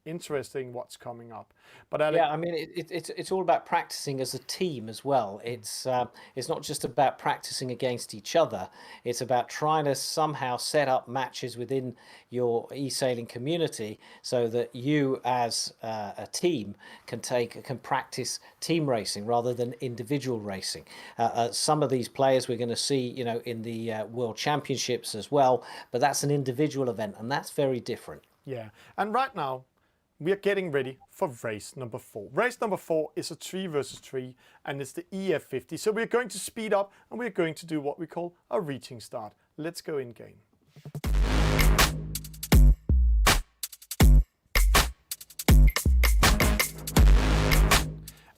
interesting what's coming up. But Alec, yeah, I mean, it's all about practicing as a team as well. It's not just about practicing against each other. It's about trying to somehow set up matches within your eSailing community so that you as a team can practice team racing rather than individual racing. Some of these players we're going to see, you know, in the World Championships as well, but that's an individual event and that's very different. Yeah, and right now we are getting ready for race number 4. Race number 4 is a 3 versus 3 and it's the EF50. So we're going to speed up and we're going to do what we call a reaching start. Let's go in game.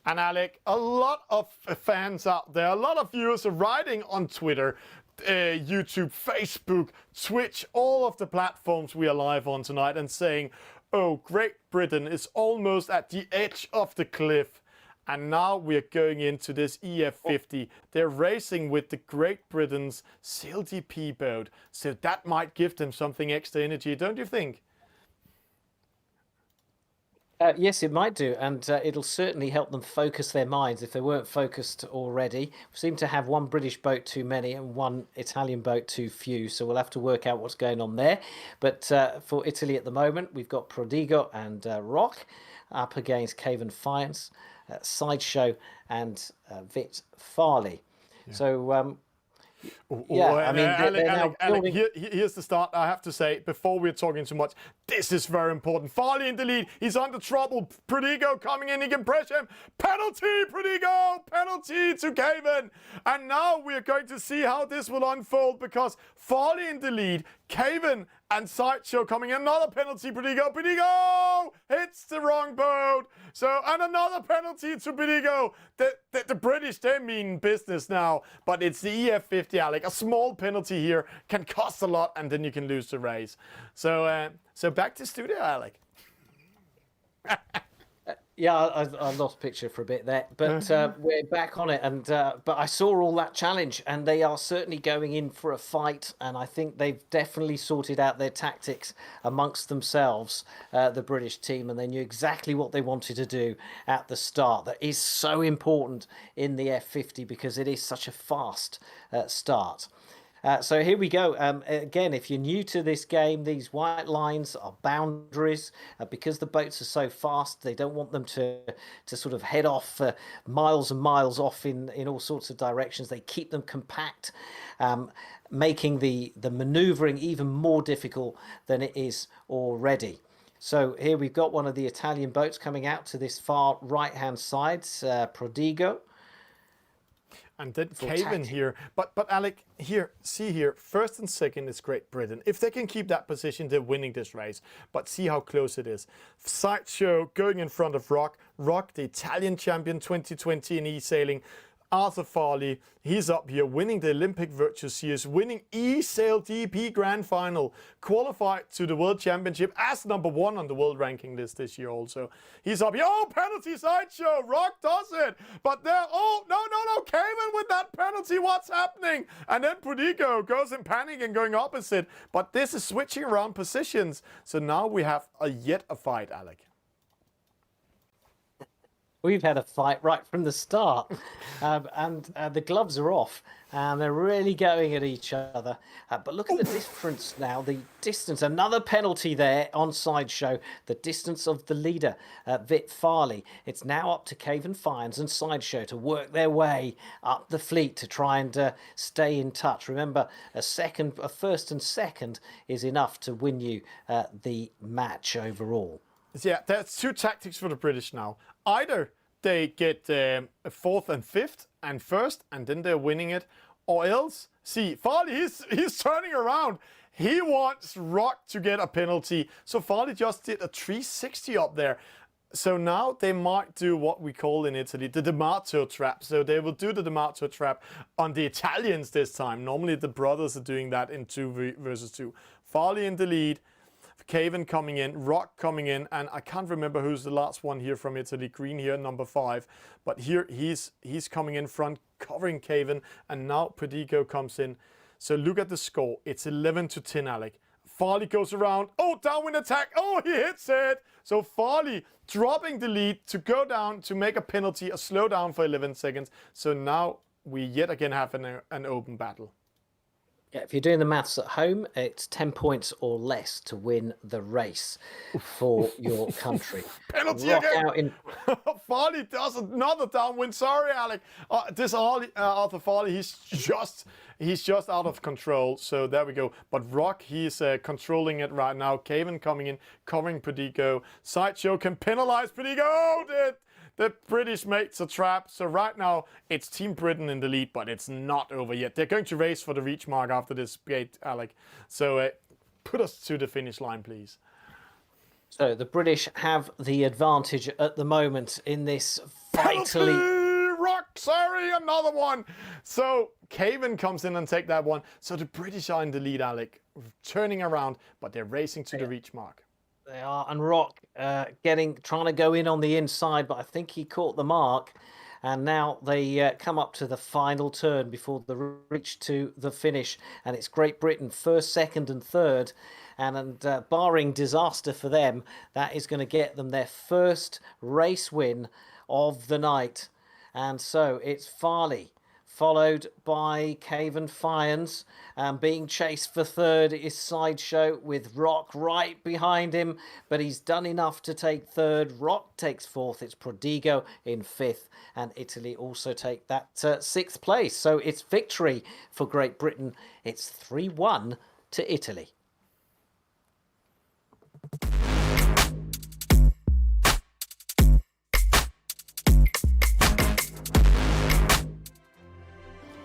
And Alec, a lot of fans out there, a lot of viewers are writing on Twitter YouTube, Facebook, Twitch, all of the platforms we are live on tonight, and saying, oh, Great Britain is almost at the edge of the cliff. And now we're going into this EF50. They're racing with the Great Britain's CLDP boat. So that might give them something extra energy, don't you think? Yes, it might do, and it'll certainly help them focus their minds if they weren't focused already. We seem to have one British boat too many and one Italian boat too few, so we'll have to work out what's going on there. But for Italy at the moment, we've got Prodigo and Rock up against Caven Fiennes, Sideshow and Vit Farley. Yeah. So I mean, Alec, here's the start. I have to say, before we're talking too much, this is very important. Farley in the lead. He's under trouble. Prodigo coming in. He can press him. Penalty, Prodigo. Penalty to Caven. And now we're going to see how this will unfold, because Farley in the lead, Caven and Sideshow coming in. Another penalty, Prodigo. Prodigo hits the wrong boat. So, and another penalty to Prodigo. The British, they mean business now. But it's the EF50, Alec. A small penalty here can cost a lot, and then you can lose the race. So, so back to studio, Alec. Yeah, I lost picture for a bit there, but we're back on it. And but I saw all that challenge, and they are certainly going in for a fight. And I think they've definitely sorted out their tactics amongst themselves, the British team, and they knew exactly what they wanted to do at the start. That is so important in the F50 because it is such a fast start. So here we go. Again, if you're new to this game, these white lines are boundaries. Because the boats are so fast, they don't want them to sort of head off miles and miles off in all sorts of directions. They keep them compact, making the manoeuvring even more difficult than it is already. So here we've got one of the Italian boats coming out to this far right-hand side, Prodigo. And then Caven here. But Alec, here, see here, first and second is Great Britain. If they can keep that position, they're winning this race. But see how close it is. Sideshow going in front of Rock. Rock, the Italian champion 2020 in eSailing. Arthur Farley, he's up here winning the Olympic Virtues. He is winning eSail Grand Final, qualified to the World Championship as #1 on the world ranking list this year also. He's up here. Oh, penalty, Sideshow. Rock does it. But there, oh, no, Caven with that penalty. What's happening? And then Prodigo goes in panic and going opposite. But this is switching around positions. So now we have yet a fight, Alec. We've had a fight right from the start, and the gloves are off, and they're really going at each other. But look at the difference now, the distance. Another penalty there on Sideshow, the distance of the leader, Vit Farley. It's now up to Caven Fiennes and Sideshow to work their way up the fleet to try and stay in touch. Remember, a first and second is enough to win you the match overall. Yeah, there's two tactics for the British now. Either they get a fourth and fifth and first, and then they're winning it, or else, see, Farley, he's turning around. He wants Rock to get a penalty. So Farley just did a 360 up there. So now they might do what we call in Italy the D'Amato trap. So they will do the D'Amato trap on the Italians this time. Normally the brothers are doing that in 2 versus 2. Farley in the lead. Caven coming in, Rock coming in, and I can't remember who's the last one here from Italy. Green here, #5. But here he's coming in front, covering Caven, and now Prodigo comes in. So look at the score. It's 11-10, Alec. Farley goes around. Oh, downwind attack. Oh, he hits it. So Farley dropping the lead to go down to make a penalty, a slowdown for 11 seconds. So now we yet again have an open battle. Yeah, if you're doing the maths at home, it's 10 points or less to win the race for your country. Penalty again! Farley does another downwind. Sorry, Alec. This Arthur Farley, he's just out of control. So there we go. But Rock, he's controlling it right now. Caven coming in, covering Prodigo. Sideshow can penalize Prodigo. The British makes a trap. So right now, it's Team Britain in the lead, but it's not over yet. They're going to race for the reach mark after this gate, Alec. So put us to the finish line, please. So the British have the advantage at the moment in this vitally... Penalty! Rock sorry, another one. So Caven comes in and take that one. So the British are in the lead, Alec, turning around, but they're racing to the reach mark. They are, and Rock trying to go in on the inside, but I think he caught the mark. And now they come up to the final turn before the reach to the finish. And it's Great Britain first, second and third. And barring disaster for them, that is going to get them their first race win of the night. And so it's Farley, followed by Caven Fians. Being chased for third is Sideshow with Rock right behind him, but he's done enough to take third. Rock takes fourth. It's Prodigo in fifth, and Italy also take that sixth place. So it's victory for Great Britain. It's 3-1 to Italy.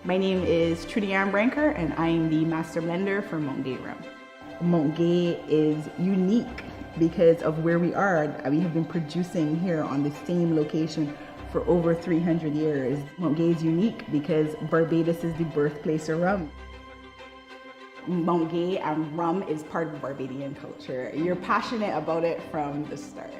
My name is Trudy Armbranker, and I am the master blender for Montgay Rum. Montgay is unique because of where we are. We have been producing here on the same location for over 300 years. Montgay is unique because Barbados is the birthplace of rum. Montgay and rum is part of Barbadian culture. You're passionate about it from the start.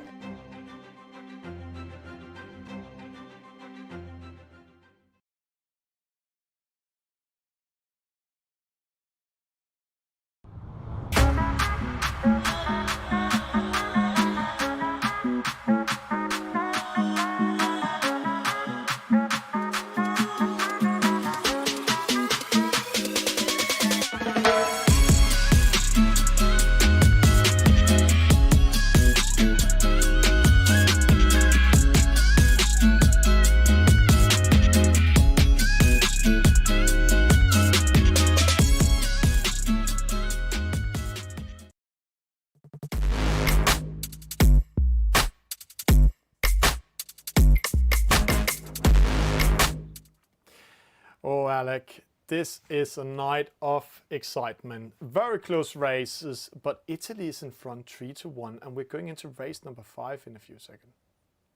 Oh, Alec, this is a night of excitement. Very close races, but Italy is in front 3-1, and we're going into race number 5 in a few seconds.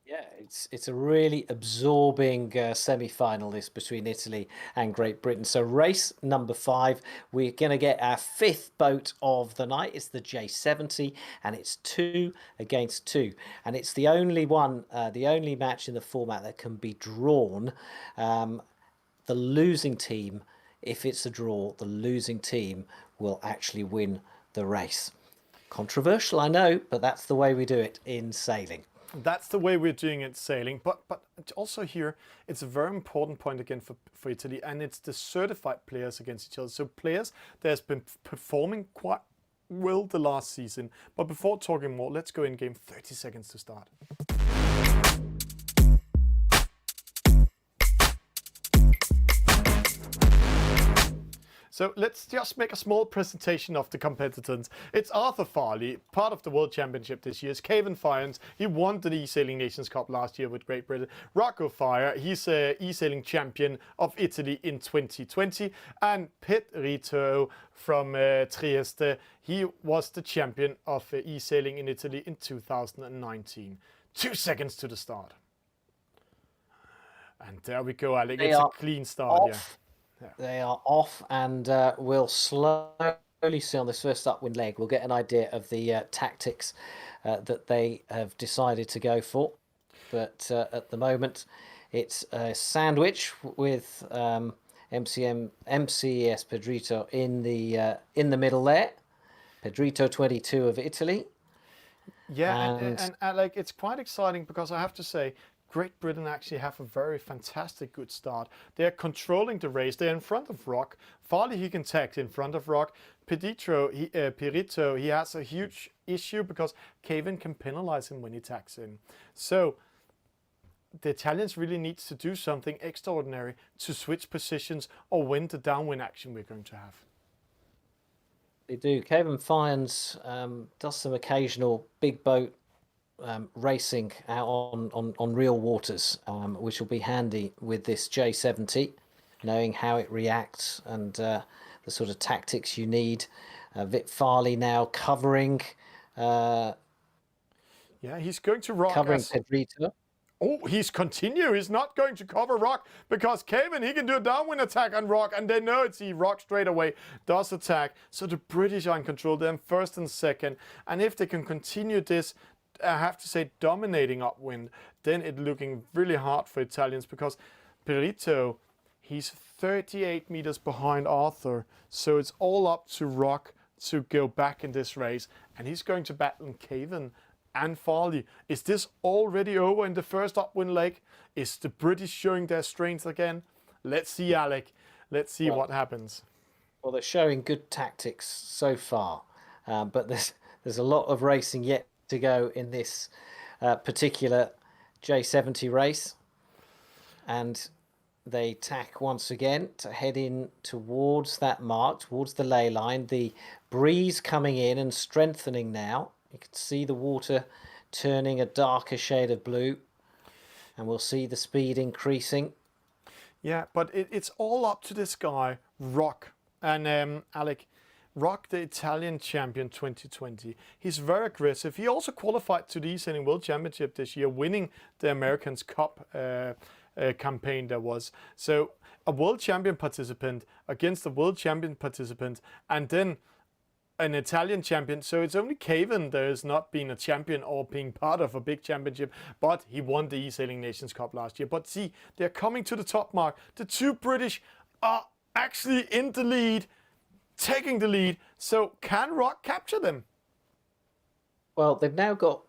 Yeah, it's a really absorbing semi-final, this, between Italy and Great Britain. So race number 5, we're going to get our 5th boat of the night. It's the J70, and it's 2 against 2. And it's the only one, the only match in the format that can be drawn. The losing team, if it's a draw, the losing team will actually win the race. Controversial, I know, but that's the way we do it in sailing. That's the way we're doing it sailing, but also here it's a very important point again for Italy, and it's the certified players against each other. So players that has been performing quite well the last season. But before talking more, let's go in game. 30 seconds to start. So let's just make a small presentation of the competitors. It's Arthur Farley, part of the World Championship this year. It's Caven Fians. He won the eSailing Nations Cup last year with Great Britain. Rocco Fire, he's a eSailing champion of Italy in 2020. And Pedrito from Trieste, he was the champion of eSailing in Italy in 2019. 2 seconons to the start. And there we go, Alec. It's a clean start, yeah. They are off, and we'll slowly see on this first upwind leg. We'll get an idea of the tactics that they have decided to go for. But at the moment, it's a sandwich with MCES Pedrito in the middle there. Pedrito 22 of Italy. Yeah, and like it's quite exciting because I have to say, Great Britain actually have a very fantastic good start. They're controlling the race. They're in front of Rock. Farley, he can tag in front of Rock. Pirito, he has a huge issue because Caven can penalize him when he tags in. So the Italians really needs to do something extraordinary to switch positions or win the downwind action we're going to have. They do. Caven Fians does some occasional big boat racing out on real waters, which will be handy with this J70, knowing how it reacts and the sort of tactics you need. Vic Farley now covering. Yeah, he's going to Rock. Covering Pedrito. Oh, he's continue. He's not going to cover Rock because Kevin, he can do a downwind attack on Rock, and they know it's he. Rock straight away does attack. So the British are in control. They're in first and second. And if they can continue this, I have to say, dominating upwind, then it's looking really hard for Italians because Perito, he's 38 meters behind Arthur. So it's all up to Rock to go back in this race. And he's going to battle Kevin and Farley. Is this already over in the first upwind leg? Is the British showing their strength again? Let's see, Alec. Let's see what happens. Well, they're showing good tactics so far, but there's a lot of racing yet to go in this particular J70 race. And they tack once again to head in towards that mark, towards the ley line. The breeze coming in and strengthening now. You can see the water turning a darker shade of blue, and we'll see the speed increasing. Yeah, but it's all up to this guy, Rock. And Alec, Rock, the Italian champion 2020. He's very aggressive. He also qualified to the eSailing World Championship this year, winning the Americans Cup campaign there was. So a world champion participant against a world champion participant, and then an Italian champion. So it's only Kevin that has not been a champion or being part of a big championship, but he won the eSailing Nations Cup last year. But see, they're coming to the top mark. The two British are actually in the lead, taking the lead. So can Rock capture them? Well, they've now got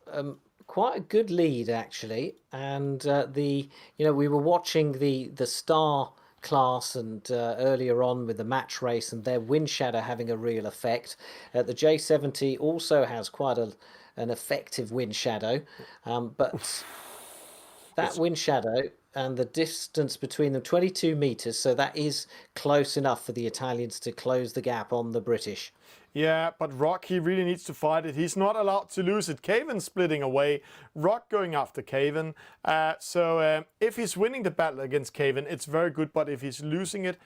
quite a good lead actually, and we were watching the star class and earlier on with the match race and their wind shadow having a real effect. The J70 also has quite an effective wind shadow, but that wind shadow and the distance between them, 22 meters, so that is close enough for the Italians to close the gap on the British. Yeah, but Rock, he really needs to fight it. He's not allowed to lose it. Caven's splitting away. Rock going after Caven. So if he's winning the battle against Caven, it's very good. But if he's losing it,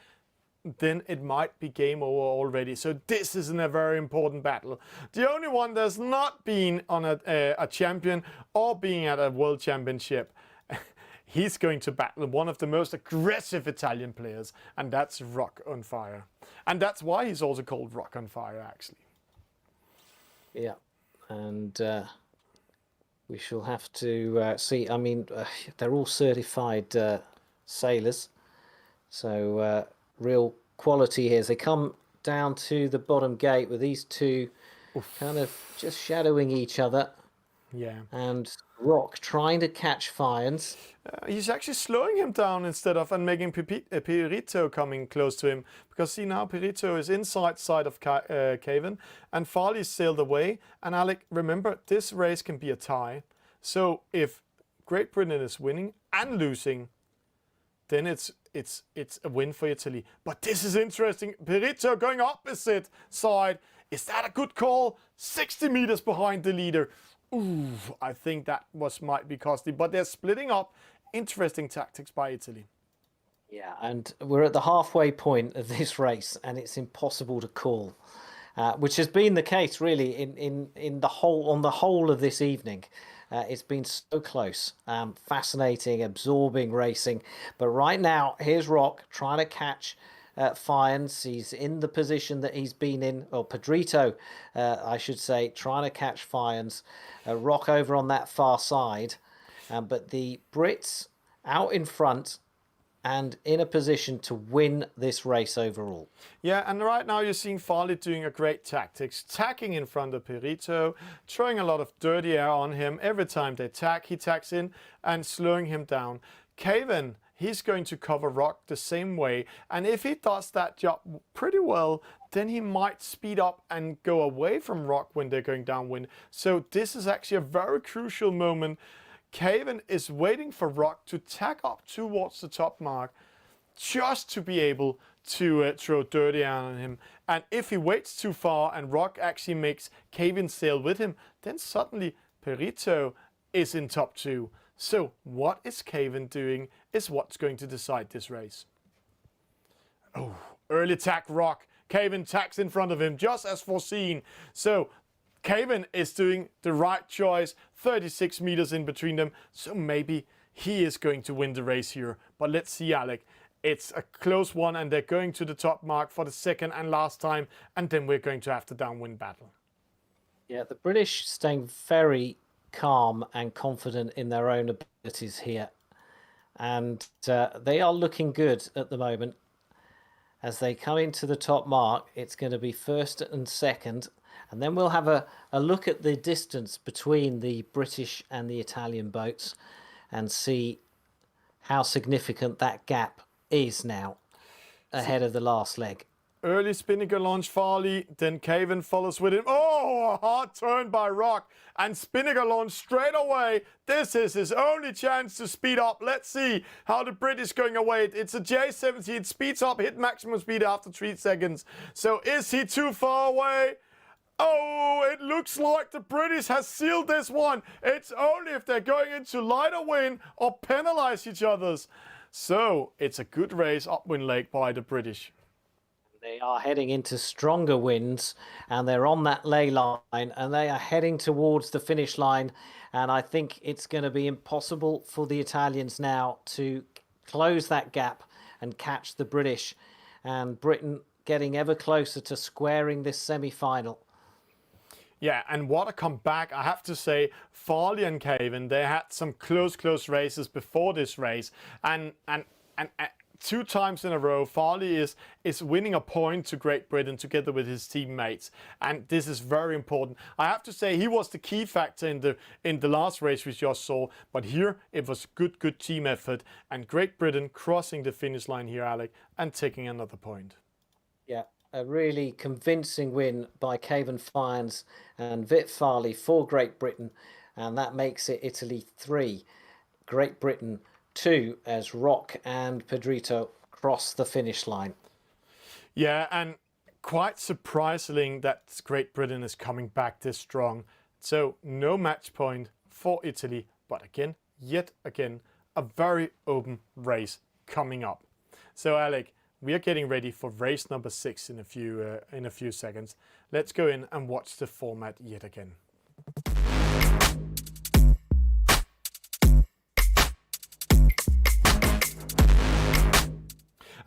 then it might be game over already. So this isn't a very important battle. The only one that's not been on a champion or being at a world championship, he's going to battle one of the most aggressive Italian players, and that's Rock on Fire. And that's why he's also called Rock on Fire, actually. Yeah, and we shall have to see. I mean, they're all certified sailors, so real quality here. As they come down to the bottom gate with these two kind of just shadowing each other. Yeah. And Rock trying to catch Fians. He's actually slowing him down instead of and making Perito coming close to him. Because see now, Perito is inside side of Caven and Farley sailed away. And Alec, remember, this race can be a tie. So if Great Britain is winning and losing, then it's a win for Italy. But this is interesting. Perito going opposite side. Is that a good call? 60 meters behind the leader. Ooh, I think that might be costly, but they're splitting up. Interesting tactics by Italy. Yeah, and we're at the halfway point of this race, and it's impossible to call, which has been the case really in the whole of this evening. It's been so close, fascinating, absorbing racing. But right now, here's Rock trying to catch Fians. He's in the position that he's been in, or Pedrito, I should say, trying to catch Fians. Rock over on that far side, but the Brits out in front and in a position to win this race overall. Yeah, and right now you're seeing Farley doing a great tactics, tacking in front of Perito, throwing a lot of dirty air on him. Every time they tack, he tacks in and slowing him down. Caven, he's going to cover Rock the same way, and if he does that job pretty well, then he might speed up and go away from Rock when they're going downwind. So this is actually a very crucial moment. Caven is waiting for Rock to tack up towards the top mark just to be able to throw dirty air on him. And if he waits too far and Rock actually makes Caven sail with him, then suddenly Perito is in top two. So what is Caven doing is what's going to decide this race. Oh, early tack Rock. Caven tacks in front of him just as foreseen. So Caven is doing the right choice. 36 meters in between them. So maybe he is going to win the race here. But let's see, Alec. It's a close one, and they're going to the top mark for the second and last time, and then we're going to have the downwind battle. Yeah, the British staying very calm and confident in their own abilities here. And they are looking good at the moment. As they come into the top mark, it's going to be first and second. And then we'll have a look at the distance between the British and the Italian boats and see how significant that gap is now ahead of the last leg. Early Spinnaker launch Farley, then Caven follows with him. Oh, a hard turn by Rock, and Spinnaker launch straight away. This is his only chance to speed up. Let's see how the British going away. It's a J70, it speeds up, hit maximum speed after 3 seconds. So is he too far away? Oh, it looks like the British has sealed this one. It's only if they're going into lighter wind or penalize each other's. So it's a good race upwind leg by the British. They are heading into stronger winds, and they're on that ley line, and they are heading towards the finish line. And I think it's going to be impossible for the Italians now to close that gap and catch the British. And Britain getting ever closer to squaring this semi-final. Yeah, and what a comeback. I have to say, Farley and Caven, they had some close races before this race. And 2 times in a row, Farley is winning a point to Great Britain together with his teammates, and this is very important. I have to say he was the key factor in the last race we just saw, but here it was good team effort, and Great Britain crossing the finish line here, Alec, and taking another point. Yeah, a really convincing win by Caven Fyans and Vit Farley for Great Britain, and that makes it Italy 3, Great Britain 2 as Rock and Pedrito cross the finish line. Yeah, and quite surprising that Great Britain is coming back this strong. So no match point for Italy, but yet again, a very open race coming up. So Alec, we are getting ready for race number 6 in a few seconds. Let's go in and watch the format yet again.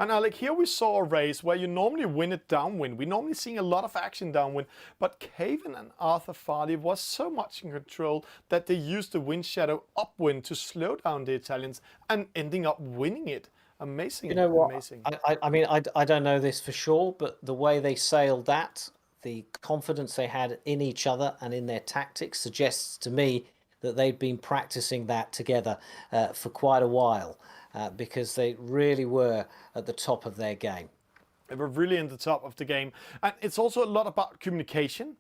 And Alec, here we saw a race where you normally win it downwind. We're normally seeing a lot of action downwind, but Caven and Arthur Farley was so much in control that they used the wind shadow upwind to slow down the Italians and ending up winning it. Amazing. You know what? Amazing. I mean, I don't know this for sure, but the way they sailed that, the confidence they had in each other and in their tactics suggests to me that they'd been practicing that together for quite a while. Because they really were at the top of their game. They were really in the top of the game. And it's also a lot about communication.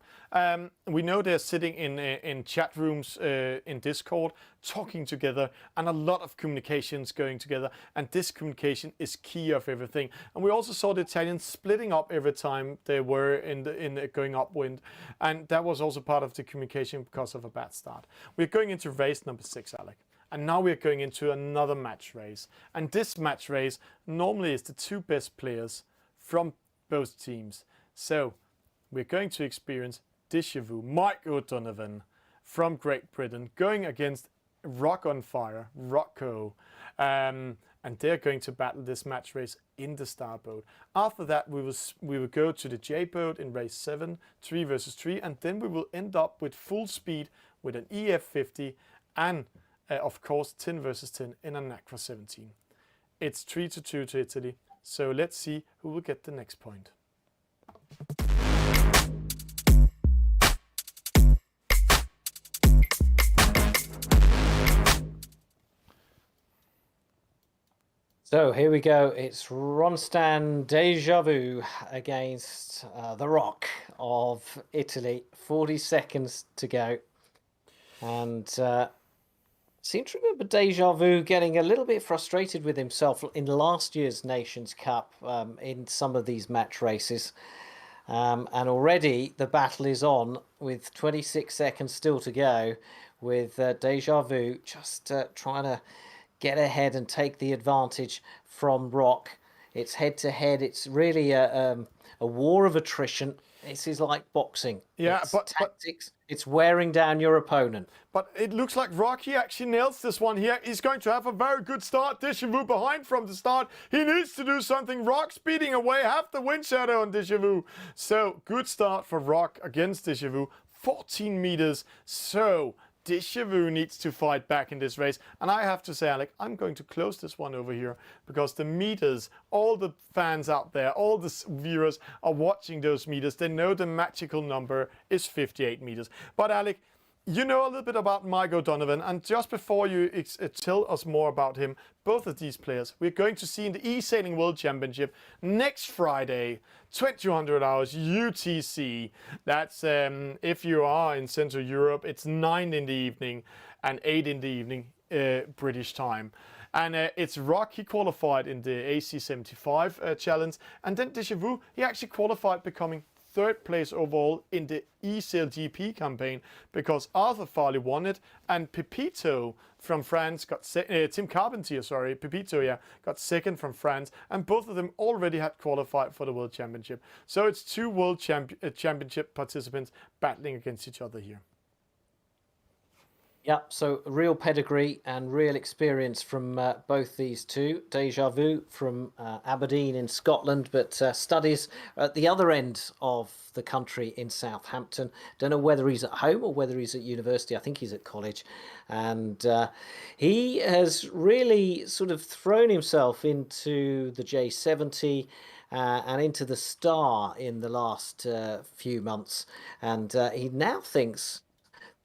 We know they're sitting in chat rooms in Discord, talking together, and a lot of communications going together. And this communication is key of everything. And we also saw the Italians splitting up every time they were in the going upwind. And that was also part of the communication because of a bad start. We're going into race number 6, Alec. And now we're going into another match race. And this match race normally is the 2 best players from both teams. So we're going to experience Déjà Vu, Mike O'Donovan from Great Britain going against Rock on Fire, Rocco. And they're going to battle this match race in the Star boat. After that, we will go to the J boat in race 7, 3 versus 3. And then we will end up with full speed with an EF50 and of course, 10 versus 10 in a Nacra 17. It's 3-2 to Italy, so let's see who will get the next point. So here we go. It's Ronstan Déjà Vu against the Rock of Italy. 40 seconds to go. And seem to remember Déjà Vu getting a little bit frustrated with himself in last year's Nations Cup in some of these match races. And already the battle is on with 26 seconds still to go, with Déjà Vu just trying to get ahead and take the advantage from Rock. It's head to head. It's really a war of attrition. This is like boxing. Yeah, it's but tactics. It's wearing down your opponent. But it looks like Rocky actually nails this one here. He's going to have a very good start. Deja-vu behind from the start. He needs to do something. Rock speeding away, half the wind shadow on Deja-vu. So good start for Rock against Deja-vu. 14 meters. So Deja-vu needs to fight back in this race. And I have to say, Alec, I'm going to close this one over here because the meters, all the fans out there, all the viewers are watching those meters. They know the magical number is 58 meters. But Alec, you know a little bit about Mike O'Donovan, and just before you tell us more about him, both of these players, we're going to see in the eSailing World Championship next Friday, 2200 hours UTC. That's if you are in Central Europe, it's 9 in the evening and 8 in the evening British time. And it's Rock, he qualified in the AC75 challenge, and then Deja-vu, he actually qualified becoming third place overall in the eSail GP campaign because Arthur Farley won it and Pepito from France got Tim Carpentier, sorry, Pepito, yeah, got second from France, and both of them already had qualified for the World Championship. So it's two World Championship participants battling against each other here. Yep, so real pedigree and real experience from both these two. Deja-vu from Aberdeen in Scotland, but studies at the other end of the country in Southampton. Don't know whether he's at home or whether he's at university. I think he's at college. And he has really sort of thrown himself into the J70 and into the Star in the last few months. And he now thinks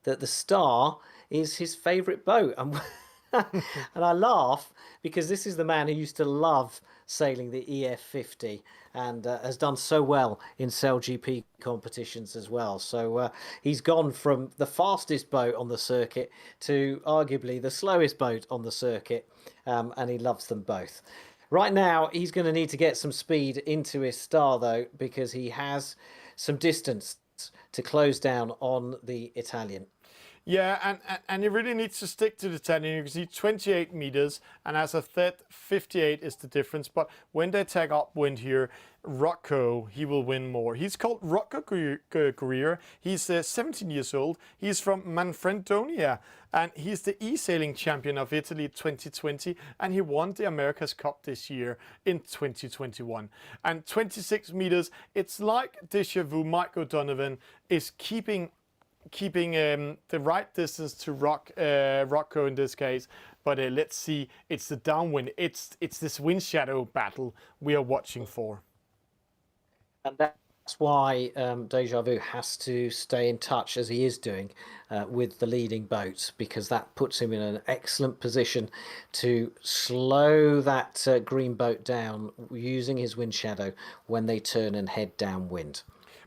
that the Star is his favourite boat. And I laugh because this is the man who used to love sailing the EF50 and has done so well in Sail GP competitions as well. So he's gone from the fastest boat on the circuit to arguably the slowest boat on the circuit, and he loves them both. Right now, he's going to need to get some speed into his Star, though, because he has some distance to close down on the Italian. Yeah, and he really needs to stick to the Italian. You can see 28 meters, and as I said, 58 is the difference. But when they take upwind here, Rocco, he will win more. He's called Rocco Guerrier. He's 17 years old. He's from Manfredonia, and he's the eSailing champion of Italy 2020, and he won the America's Cup this year in 2021. And 26 meters, it's like Deja-vu, Mike O'Donovan is keeping the right distance to Rocco in this case, but let's see, it's the downwind, it's this wind shadow battle we are watching for. And that's why Deja-vu has to stay in touch, as he is doing, with the leading boats, because that puts him in an excellent position to slow that green boat down using his wind shadow when they turn and head downwind.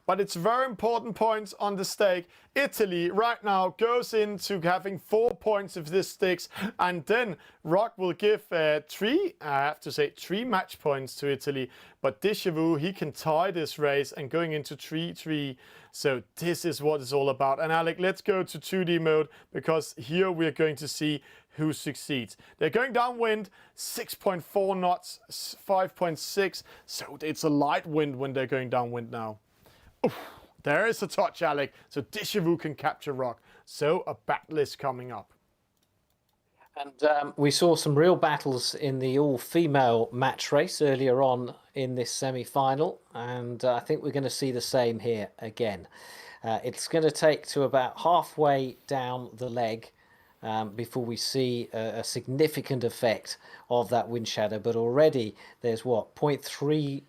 But it's very important points on the stake. Italy right now goes into having 4 points if this sticks, and then Rock will give three match points to Italy. But Deja-vu, he can tie this race and going into 3-3. So this is what it's all about. And Alec, let's go to 2D mode, because here we're going to see who succeeds. They're going downwind, 6.4 knots, 5.6. So it's a light wind when they're going downwind now. Oof, there is a touch, Alec. So Deja-vu can capture Rock. So a battle is coming up. And we saw some real battles in the all-female match race earlier on in this semi-final, and I think we're going to see the same here again. It's going to take to about halfway down the leg before we see a significant effect of that wind shadow, but already there's 0.3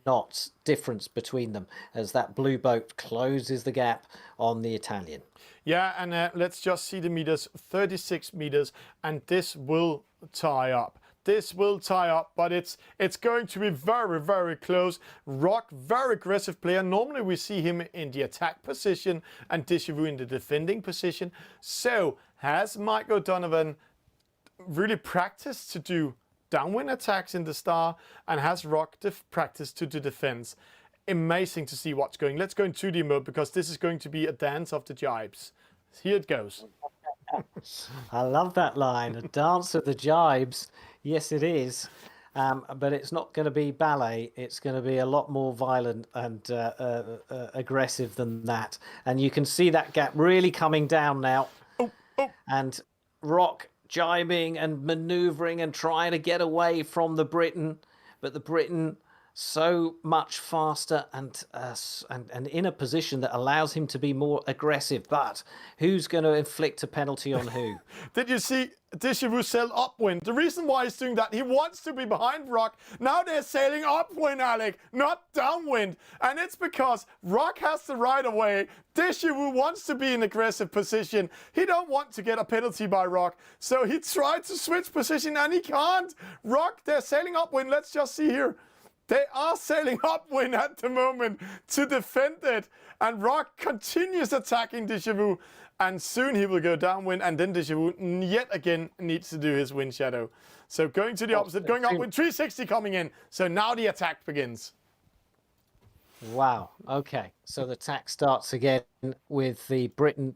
knots difference between them as that blue boat closes the gap on the Italian. Yeah, and let's just see the meters, 36 meters, and this will tie up. This will tie up, but it's going to be very, very close. Rock, very aggressive player. Normally we see him in the attack position and Deja-vu in the defending position. So has Mike O'Donovan really practiced to do downwind attacks in the Star, and has Rock practiced to do defense? Amazing to see what's going. Let's go in 2D mode, because this is going to be a dance of the jibes. Here it goes. I love that line, a dance of the jibes. Yes, it is. But it's not going to be ballet. It's going to be a lot more violent and aggressive than that. And you can see that gap really coming down now. And Rock jibing and manoeuvring and trying to get away from the Briton. But the Briton so much faster and in a position that allows him to be more aggressive. But who's going to inflict a penalty on who? Did you see Deschamps sail upwind? The reason why he's doing that, he wants to be behind Rock. Now they're sailing upwind, Alec, not downwind. And it's because Rock has the right of way. Deschamps wants to be in aggressive position. He don't want to get a penalty by Rock. So he tried to switch position and he can't. Rock, they're sailing upwind. Let's just see here. They are sailing upwind at the moment to defend it. And Rock continues attacking Deschamps. And soon he will go downwind. And then Deschamps yet again needs to do his wind shadow. So going to the opposite, going upwind, 360 coming in. So now the attack begins. Wow. Okay. So the attack starts again with the Briton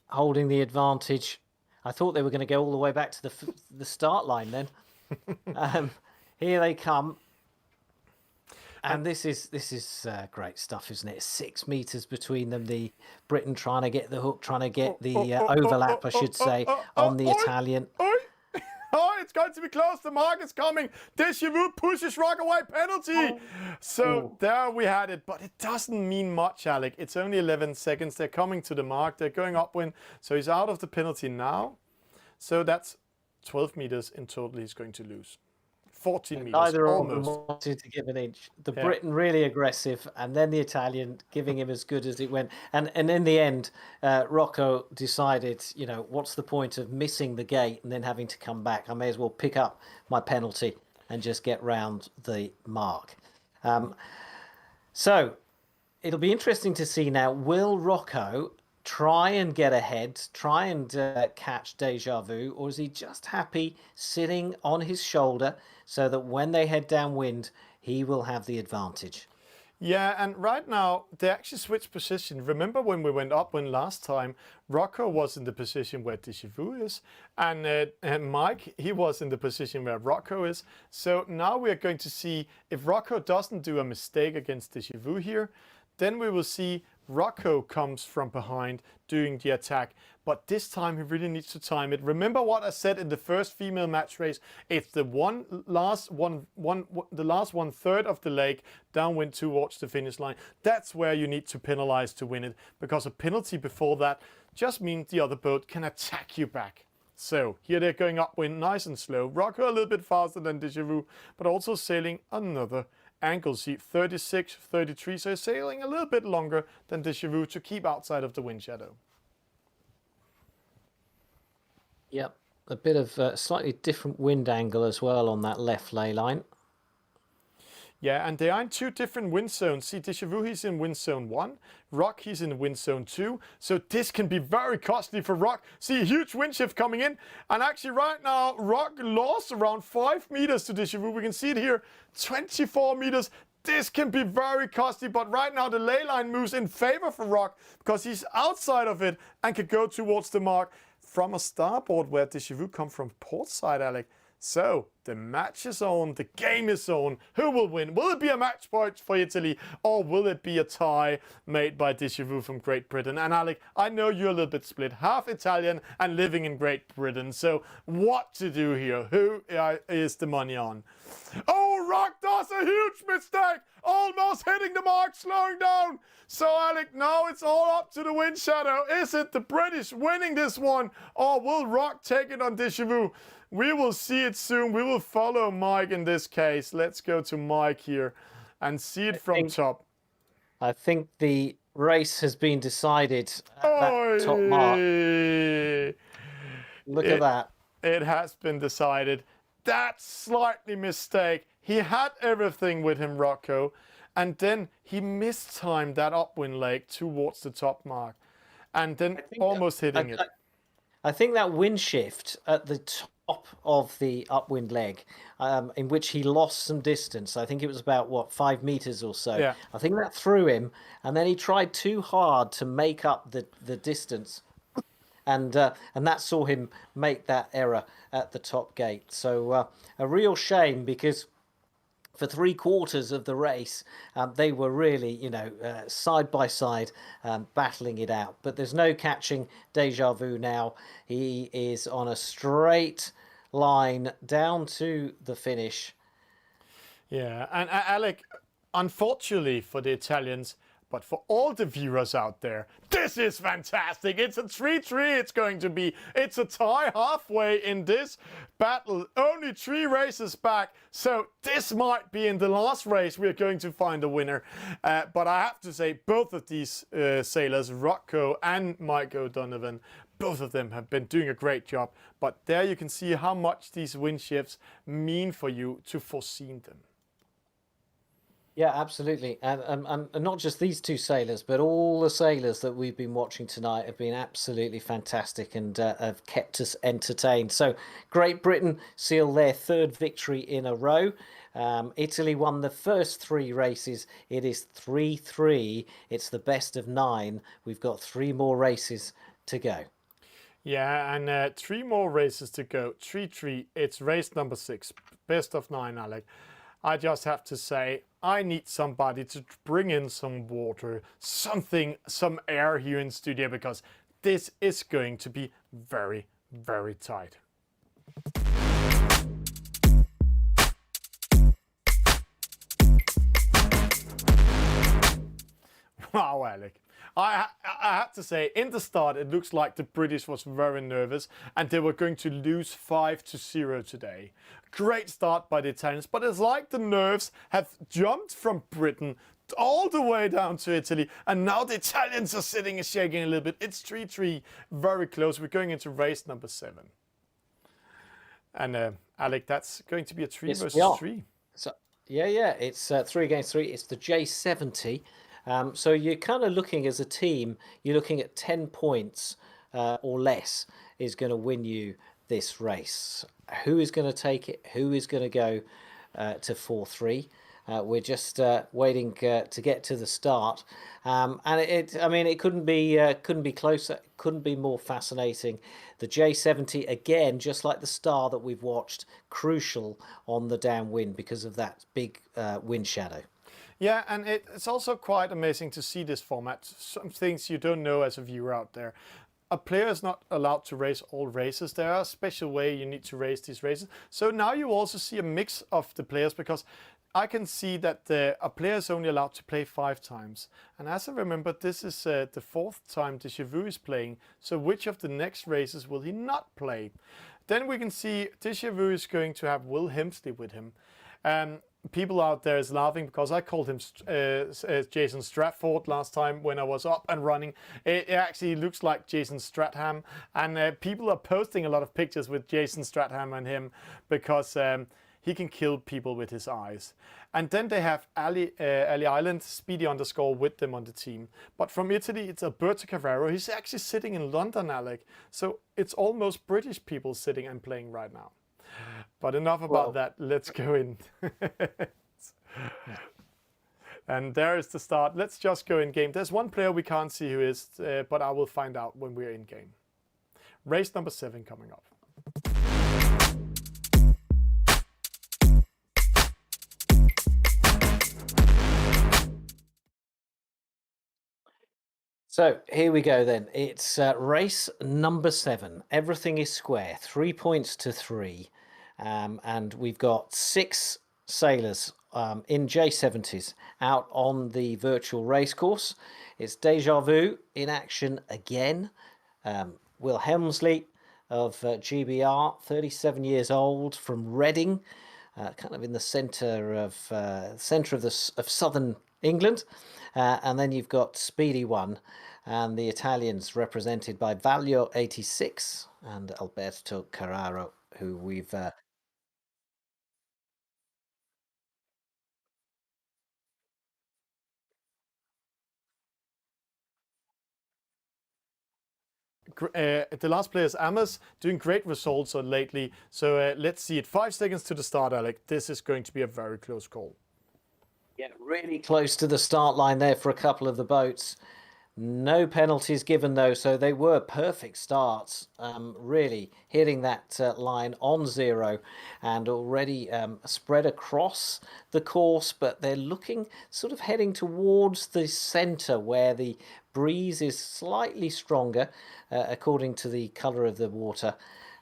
holding the advantage. I thought they were going to go all the way back to the start line then. Here they come. And this is great stuff, isn't it? 6 meters between them. The Briton trying to get the hook, trying to get the overlap, I should say, on the Italian. Oh, it's going to be close. The mark is coming. Deschamps pushes Rock away. Penalty. So there we had it. But it doesn't mean much, Alec. It's only 11 seconds. They're coming to the mark. They're going upwind. So he's out of the penalty now. So that's 12 meters in total he's going to lose. 14 meters, Neither of almost. them wanted to give an inch. The Briton really aggressive, and then the Italian giving him as good as it went. And in the end, Rocco decided, you know, what's the point of missing the gate and then having to come back? I may as well pick up my penalty and just get round the mark. So it'll be interesting to see now, will Rocco try and get ahead, try and catch Deja Vu, or is he just happy sitting on his shoulder so that when they head downwind, he will have the advantage? Yeah, and right now, they actually switched position. Remember when we went upwind last time, Rocco was in the position where Deschamps is, and Mike, he was in the position where Rocco is. So now we are going to see if Rocco doesn't do a mistake against Deschamps here, then we will see Rocco comes from behind doing the attack. But this time he really needs to time it. Remember what I said in the first female match race? It's the last one third of the leg downwind towards the finish line. That's where you need to penalize to win it, because a penalty before that just means the other boat can attack you back. So here they're going upwind nice and slow. Rocco a little bit faster than Deschamps, but also sailing another angle. See, 36, 33, so sailing a little bit longer than Deschamps to keep outside of the wind shadow. Yep, a bit of slightly different wind angle as well on that left lay line. Yeah, and they are in two different wind zones. See, Deschamps, he's in wind zone 1. Rock, he's in wind zone 2. So this can be very costly for Rock. See, a huge wind shift coming in. And actually right now, Rock lost around 5 meters to Deschamps. We can see it here, 24 meters. This can be very costly, but right now the ley line moves in favor for Rock because he's outside of it and can go towards the mark from a starboard where Deschamps come from port side, Alec. So the match is on, the game is on. Who will win? Will it be a match point for Italy, or will it be a tie made by Deschamps from Great Britain? And Alec, I know you're a little bit split, half Italian and living in Great Britain. So what to do here? Who is the money on? Oh, Rock does a huge mistake, almost hitting the mark, slowing down. So Alec, now it's all up to the wind shadow. Is it the British winning this one, or will Rock take it on Deschamps? We will see it soon. We will follow Mike in this case. Let's go to Mike here and see it from top. I think the race has been decided at that top mark. Look at that. It has been decided. That's slightly mistake. He had everything with him, Rocco, and then he mistimed that upwind leg towards the top mark, and then almost hitting it. I think that wind shift at the top of the upwind leg, in which he lost some distance. I think it was about, what, 5 meters or so. Yeah. I think that threw him, and then he tried too hard to make up the distance. and that saw him make that error at the top gate. So a real shame, because for 3/4 of the race, they were really, side by side, battling it out. But there's no catching Deja Vu now. He is on a straight line down to the finish. Yeah, and Alec, unfortunately for the Italians, but for all the viewers out there, this is fantastic. It's a 3-3 it's going to be. It's a tie halfway in this battle. Only 3 races back. So this might be in the last race we're going to find a winner. But I have to say, both of these sailors, Rocco and Mike O'Donovan, both of them have been doing a great job. But there you can see how much these wind shifts mean for you to foresee them. Yeah, absolutely. And not just these 2 sailors, but all the sailors that we've been watching tonight have been absolutely fantastic and have kept us entertained. So Great Britain seal their 3rd victory in a row. Italy won the first 3 races. It is 3-3. It's the best of 9. We've got 3 more races to go. Yeah, and 3 more races to go. 3-3. It's race number 6. Best of 9, Alec. I just have to say, I need somebody to bring in some water, something, some air here in studio, because this is going to be very, very tight. Wow, Alec. I have to say, in the start, it looks like the British was very nervous and they were going to lose 5-0 today. Great start by the Italians, but it's like the nerves have jumped from Britain all the way down to Italy, and now the Italians are sitting and shaking a little bit. It's 3-3, very close. We're going into race number 7. And Alec, that's going to be a 3 versus 3. So, yeah, it's 3 against 3. It's the J70. So you're kind of looking, as a team, you're looking at 10 points or less is going to win you this race. Who is going to take it? Who is going to go to 4-3? We're just waiting to get to the start, and it couldn't be closer. It couldn't be more fascinating. The J70 again, just like the Star that we've watched, crucial on the downwind because of that big wind shadow. Yeah, and it's also quite amazing to see this format. Some things you don't know as a viewer out there. A player is not allowed to race all races. There are a special way you need to race these races. So now you also see a mix of the players, because I can see that a player is only allowed to play 5 times. And as I remember, this is the 4th time Deja Vu is playing. So which of the next races will he not play? Then we can see Deja Vu is going to have Will Hemsley with him. People out there is laughing because I called him Jason Stratford last time when I was up and running. It actually looks like Jason Stratham, and people are posting a lot of pictures with Jason Stratham and him because he can kill people with his eyes. And then they have Ali Island, Speedy _ with them on the team. But from Italy, it's Alberto Carrero. He's actually sitting in London, Alec. So it's almost British people sitting and playing right now. But enough about that. Let's go in. And there is the start. Let's just go in game. There's one player we can't see who is, but I will find out when we're in game. Race number 7 coming up. So here we go then. It's race number 7. Everything is square. 3 points to 3. And we've got 6 sailors in J70s out on the virtual race course. It's Deja Vu in action again. Will Hemsley of GBR, 37 years old, from Reading, kind of in the centre of southern England. And then you've got Speedy One and the Italians represented by Valio 86 and Alberto Carraro, who we've the last player is Amos, doing great results lately. So let's see it. 5 seconds to the start, Alec. This is going to be a very close call. Yeah, really close to the start line there for a couple of the boats. No penalties given though, so they were perfect starts, really hitting that line on 0 and already spread across the course, but they're looking sort of heading towards the centre where the breeze is slightly stronger according to the colour of the water.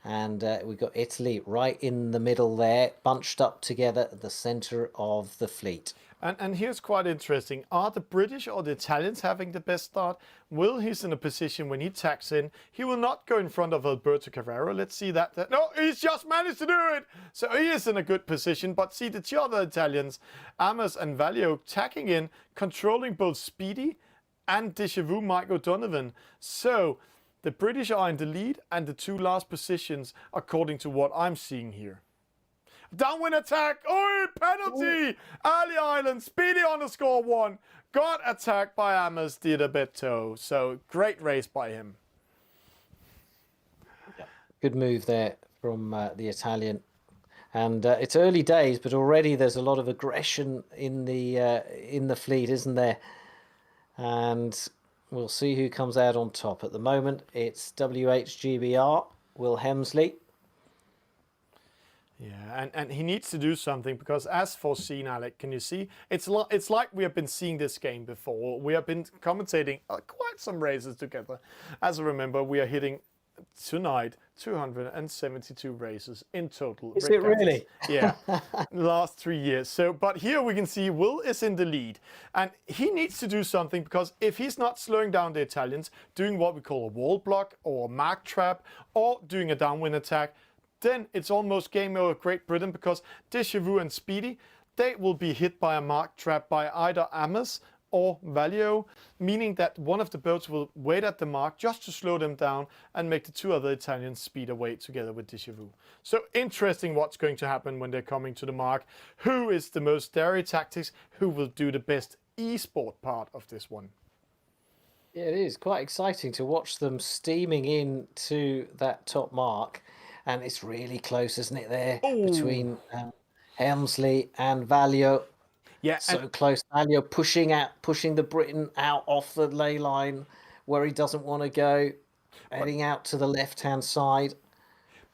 And we've got Italy right in the middle there, bunched up together at the centre of the fleet. And here's quite interesting. Are the British or the Italians having the best start? Will he's in a position when he tacks in, he will not go in front of Alberto Carrero. Let's see that. No, he's just managed to do it. So he is in a good position. But see the two other Italians, Amos and Valio, tacking in, controlling both Speedy and Déjà Vu Mike O'Donovan. So the British are in the lead and the two last positions according to what I'm seeing here. Downwind attack. Oh, penalty. Ali Island. Speedy _1. Got attacked by Amos Di Roberto. So great race by him. Good move there from the Italian. And it's early days, but already there's a lot of aggression in the fleet, isn't there? And we'll see who comes out on top. At the moment, it's WHGBR, Will Hemsley. Yeah, and he needs to do something because as foreseen, Alec, can you see? It's like we have been seeing this game before. We have been commentating quite some races together. As I remember, we are hitting tonight 272 races in total. Is it really? Yeah, last 3 years. So, but here we can see Will is in the lead and he needs to do something because if he's not slowing down the Italians, doing what we call a wall block or a mark trap or doing a downwind attack, then it's almost game over Great Britain because Déjà Vu and Speedy, they will be hit by a mark trap by either Amos or Valio, meaning that one of the boats will wait at the mark just to slow them down and make the two other Italians speed away together with Déjà Vu. So interesting what's going to happen when they're coming to the mark. Who is the most daring tactics? Who will do the best e-sport part of this one? Yeah, it is quite exciting to watch them steaming into that top mark. And it's really close, isn't it, there, between Helmsley and Valio. Yeah, so close. Valio pushing the Briton out off the ley line where he doesn't want to go, heading out to the left-hand side.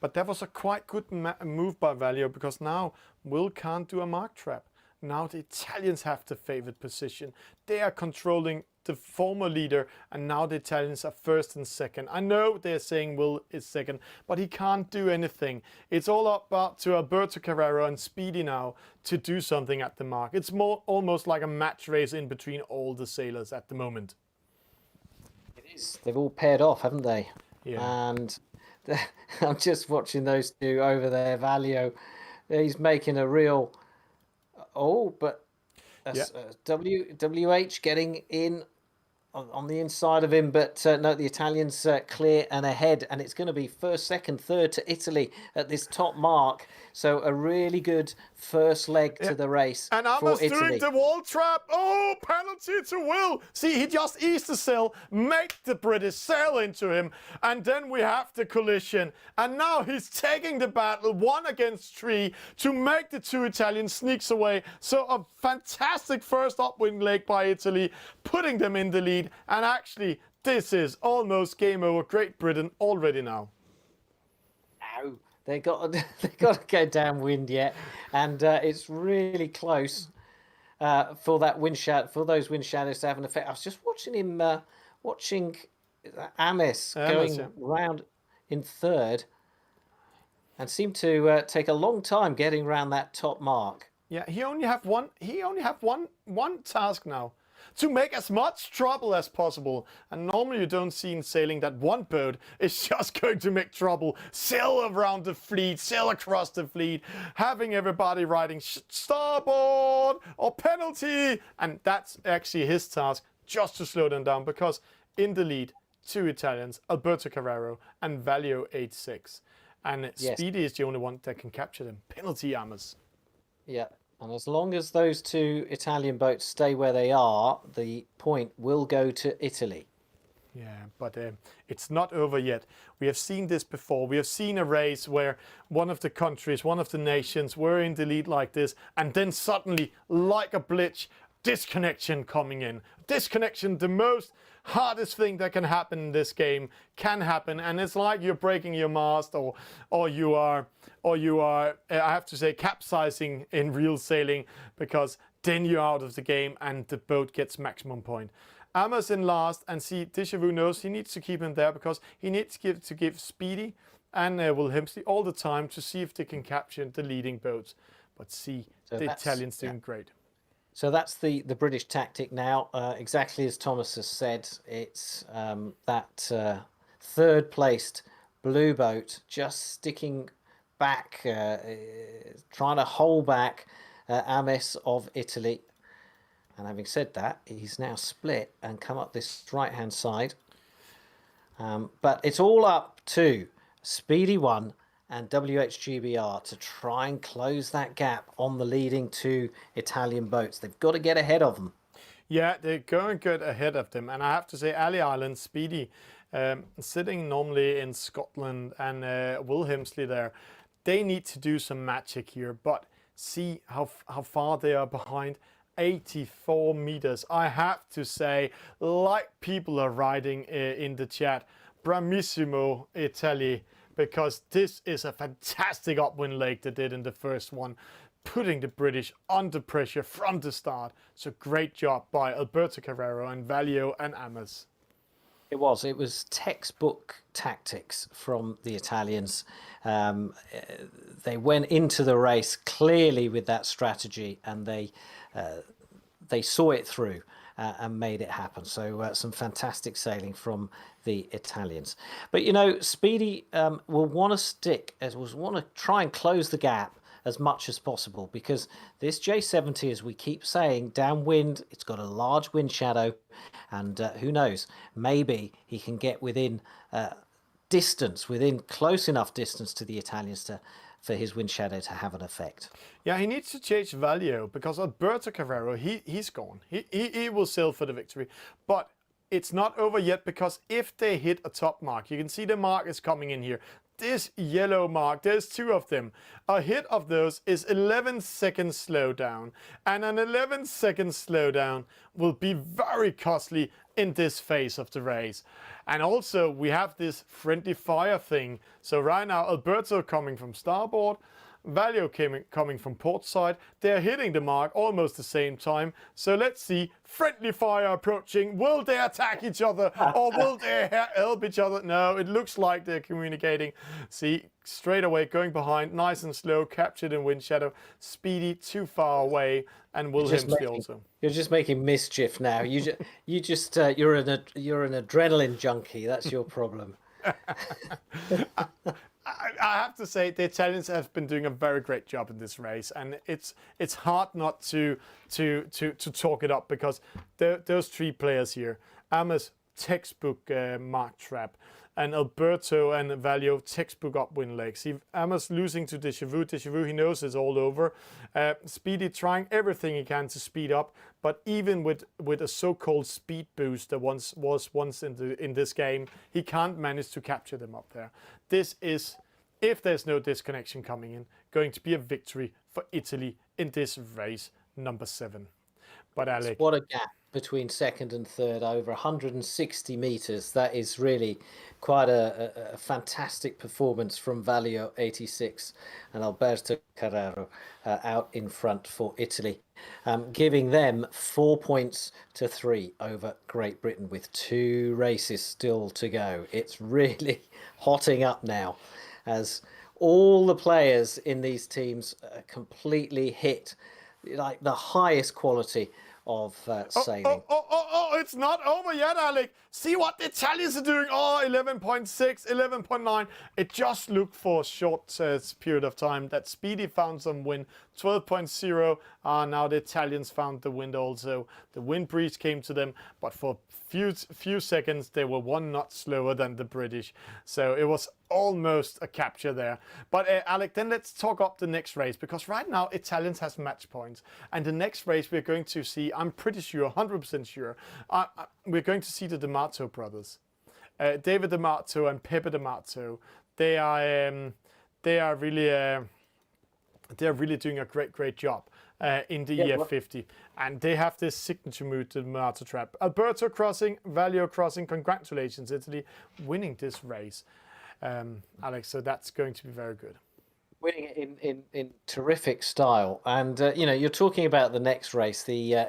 But that was a quite good move by Valio because now Will can't do a mark trap. Now the Italians have the favored position. They are controlling the former leader and now the Italians are first and second. I know they're saying Will is second, but he can't do anything. It's all up to Alberto Carrero and Speedy now to do something at the mark. It's almost like a match race in between all the sailors at the moment. It is. They've all paired off, haven't they? Yeah. And I'm just watching those two over there. Valio, he's making a real... but WH getting in on the inside of him, but no, the Italians clear and ahead, and it's going to be first, second, third to Italy at this top mark. So a really good first leg to the race and for Amos Italy. doing the wall trap. Oh, penalty to Will. See, he just eased the sail, make the British sail into him, and then we have the collision. And now he's taking the battle 1 against 3 to make the two Italians sneaks away. So a fantastic first upwind leg by Italy, putting them in the lead. And actually, this is almost game over Great Britain already now. No, they got to go downwind yet, and it's really close for that wind shadow, for those wind shadows to have an effect. I was just watching him, watching Amos going round in third, and seemed to take a long time getting around that top mark. Yeah, he only have one task now. To make as much trouble as possible. And normally you don't see in sailing that one boat is just going to make trouble. Sail around the fleet, sail across the fleet, having everybody riding starboard or penalty. And that's actually his task, just to slow them down. Because in the lead, 2 Italians, Alberto Carrero and Valio 8-6. And Speedy is the only one that can capture them. Penalty, Amos. Yeah. And as long as those 2 Italian boats stay where they are, the point will go to Italy. Yeah, but it's not over yet. We have seen this before. We have seen a race where one of the countries, one of the nations were in the lead like this, and then suddenly, like a blitz, disconnection coming in. Disconnection, the most hardest thing that can happen in this game, can happen, and it's like you're breaking your mast, or you are I have to say capsizing in real sailing, because then you're out of the game and the boat gets maximum point. Amos in last, and see, Deja Vu knows he needs to keep him there because he needs to give Speedy and Wilhelmsley all the time to see if they can capture the leading boats. But see, So the that's- Italians doing great. So that's the British tactic now, exactly as Thomas has said. It's that third placed blue boat just sticking back, trying to hold back Ames of Italy. And having said that, he's now split and come up this right-hand side. But it's all up to Speedy 1 and WHGBR to try and close that gap on the leading two Italian boats. They've got to get ahead of them. Yeah, they're going good ahead of them. And I have to say, Ali Island, Speedy, sitting normally in Scotland, and Wilhelmsley there, they need to do some magic here. But see how far they are behind. 84 meters. I have to say, like people are writing in the chat, bravissimo Italy, because this is a fantastic upwind leg they did in the first one, putting the British under pressure from the start. So great job by Alberto Carrero and Valio and Amos. It was textbook tactics from the Italians. They went into the race clearly with that strategy, and they saw it through and made it happen. So some fantastic sailing from the Italians. But you know, Speedy will want to try and close the gap as much as possible, because this J70, as we keep saying, downwind, it's got a large wind shadow, and who knows, maybe he can get within close enough distance to the Italians for his wind shadow to have an effect. Yeah, he needs to change Valio, because Alberto Carrero, he's gone. He will sail for the victory. But it's not over yet, because if they hit a top mark, you can see the mark is coming in here. This yellow mark, there's two of them. A hit of those is 11 seconds slowdown. And an 11-second slowdown will be very costly in this phase of the race. And also, we have this friendly fire thing. So right now, Alberto coming from starboard, Valio coming from port side. They're hitting the mark almost the same time. So let's see, friendly fire approaching. Will they attack each other, or will they help each other? No, it looks like they're communicating. See, straight away going behind, nice and slow, captured in wind shadow. Speedy too far away, and Wilhelmsley also. You're just making mischief now. you're an adrenaline junkie. That's your problem. I have to say, the Italians have been doing a very great job in this race, and it's hard not to talk it up, because those three players here, Amos, textbook mark trap, and Alberto and Valio, textbook upwind leg. See, Amos losing to Deja Vu. Deja Vu, he knows it's all over. Speedy trying everything he can to speed up, but even with a so-called speed boost that was once in this game, he can't manage to capture them up there. This is, if there's no disconnection coming in, going to be a victory for Italy in this race number 7. But Alec, what a gap between second and third, over 160 meters. That is really quite a fantastic performance from Valio 86 and Alberto Carrero out in front for Italy, giving them 4 points to 3 over Great Britain with 2 races still to go. It's really hotting up now, as all the players in these teams completely hit like the highest quality of sailing. It's not over yet, Alec. See what the Italians are doing. 11.6, 11.9. It just looked for a short period of time that Speedy found some wind. 12.0. Now the Italians found the wind also. The wind breeze came to them, but for few seconds they were 1 knot slower than the British. So it was almost a capture there. But Alec, then let's talk up the next race, because right now Italians has match points, and the next race we're going to see, I'm pretty sure, 100% sure, we're going to see the D'Amato brothers, David D'Amato and Pepe D'Amato. They are really doing a great job. in the Yeah, EF50. And they have this signature move, the D'Amato trap. Alberto crossing, Valio crossing. Congratulations, Italy, winning this race, Alex. So that's going to be very good. Winning it in terrific style. And you know, you're talking about the next race, the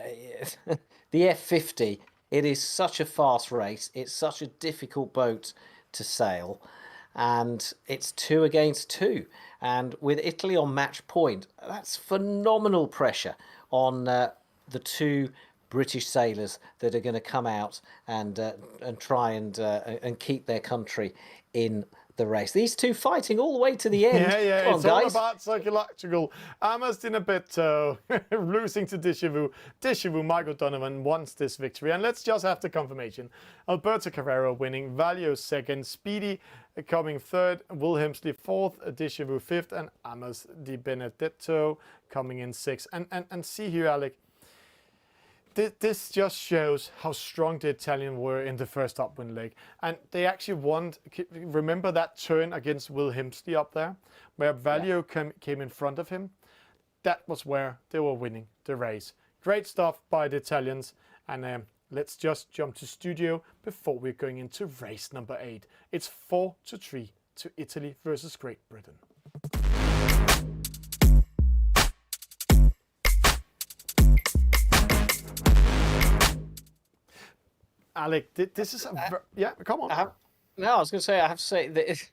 the F50. It is such a fast race. It's such a difficult boat to sail, and it's 2 against 2. And with Italy on match point, that's phenomenal pressure on the 2 British sailors that are going to come out and try and keep their country in the race. These 2 fighting all the way to the end. Yeah, Come on, it's all guys. about psychological. Amos Dinabetto losing to Dishevu. Dishevu, Michael Donovan wants this victory. And let's just have the confirmation. Alberto Carrero winning, Valio second, Speedy coming third, Wilhelmsley fourth, Dishevu fifth, and Amos Di Benedetto coming in sixth. And see here, Alec, this just shows how strong the Italians were in the first upwind leg. And they actually won. Remember that turn against Wilhelmsley up there, where Valio came in front of him? That was where they were winning the race. Great stuff by the Italians. And let's just jump to studio before we're going into race number 8. It's 4-3 to Italy versus Great Britain. Alec, this is yeah. Come on. No, I was going to say, I have to say that it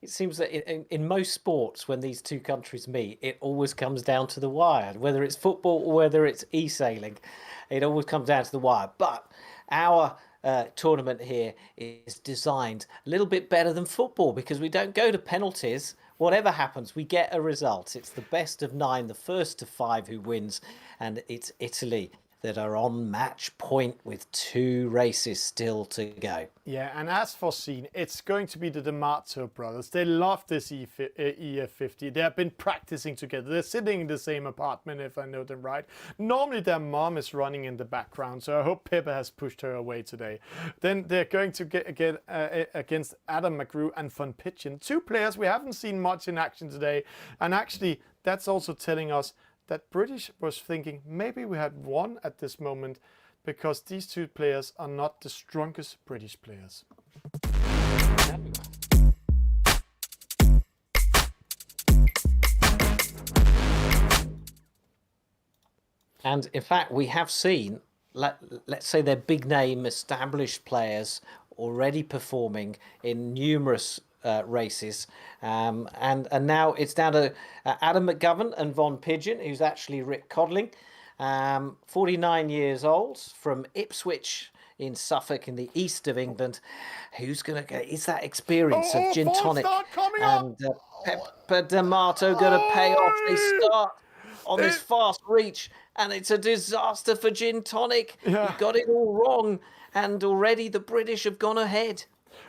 seems that in most sports, when these 2 countries meet, it always comes down to the wire. Whether it's football or whether it's eSailing, it always comes down to the wire. But our tournament here is designed a little bit better than football because we don't go to penalties. Whatever happens, we get a result. It's the best of 9, the first to 5 who wins, and it's Italy that are on match point with 2 races still to go. Yeah, and as foreseen, it's going to be the D'Amato brothers. They love this EF50. They have been practicing together. They're sitting in the same apartment, if I know them right. Normally, their mom is running in the background, so I hope Pippa has pushed her away today. Then they're going to get against Adam McGrew and Von Pitchen. 2 players we haven't seen much in action today. And actually, that's also telling us that British was thinking maybe we had 1 at this moment because these 2 players are not the strongest British players. And in fact, we have seen, let's say they're big name established players already performing in numerous races, and now it's down to Adam McGovern and Von Pigeon, who's actually Rick Codling, 49 years old, from Ipswich in Suffolk in the east of England. Who's going to get? Is that experience of gin tonic and Pepper D'Amato going to pay off? They start on this fast reach, and it's a disaster for gin tonic. Yeah. He got it all wrong, and already the British have gone ahead.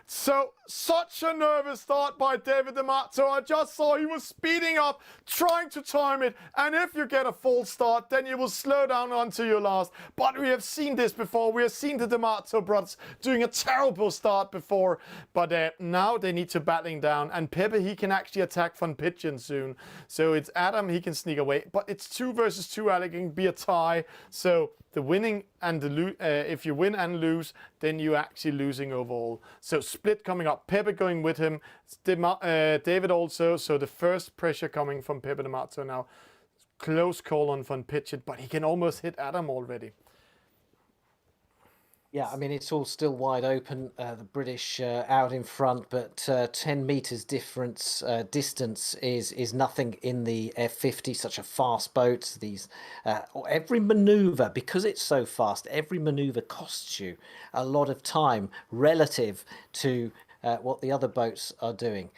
So, such a nervous start by David D'Amato. I just saw he was speeding up, trying to time it. And if you get a false start, then you will slow down onto your last. But we have seen this before. We have seen the D'Amato brothers doing a terrible start before. But now they need to battling down. And Pepe, he can actually attack Von Pitchen soon. So it's Adam, he can sneak away. But it's 2 versus 2, Alec, it can be a tie. So the winning and the if you win and lose, then you're actually losing overall. So split coming up. Pepe going with him. David also. So the first pressure coming from Pepe D'Amato now. Close call on Von Pitchen, but he can almost hit Adam already. Yeah, I mean, it's all still wide open. The British out in front, but 10 meters difference distance is nothing in the F50. Such a fast boat. These every maneuver, because it's so fast, every maneuver costs you a lot of time relative to what the other boats are doing.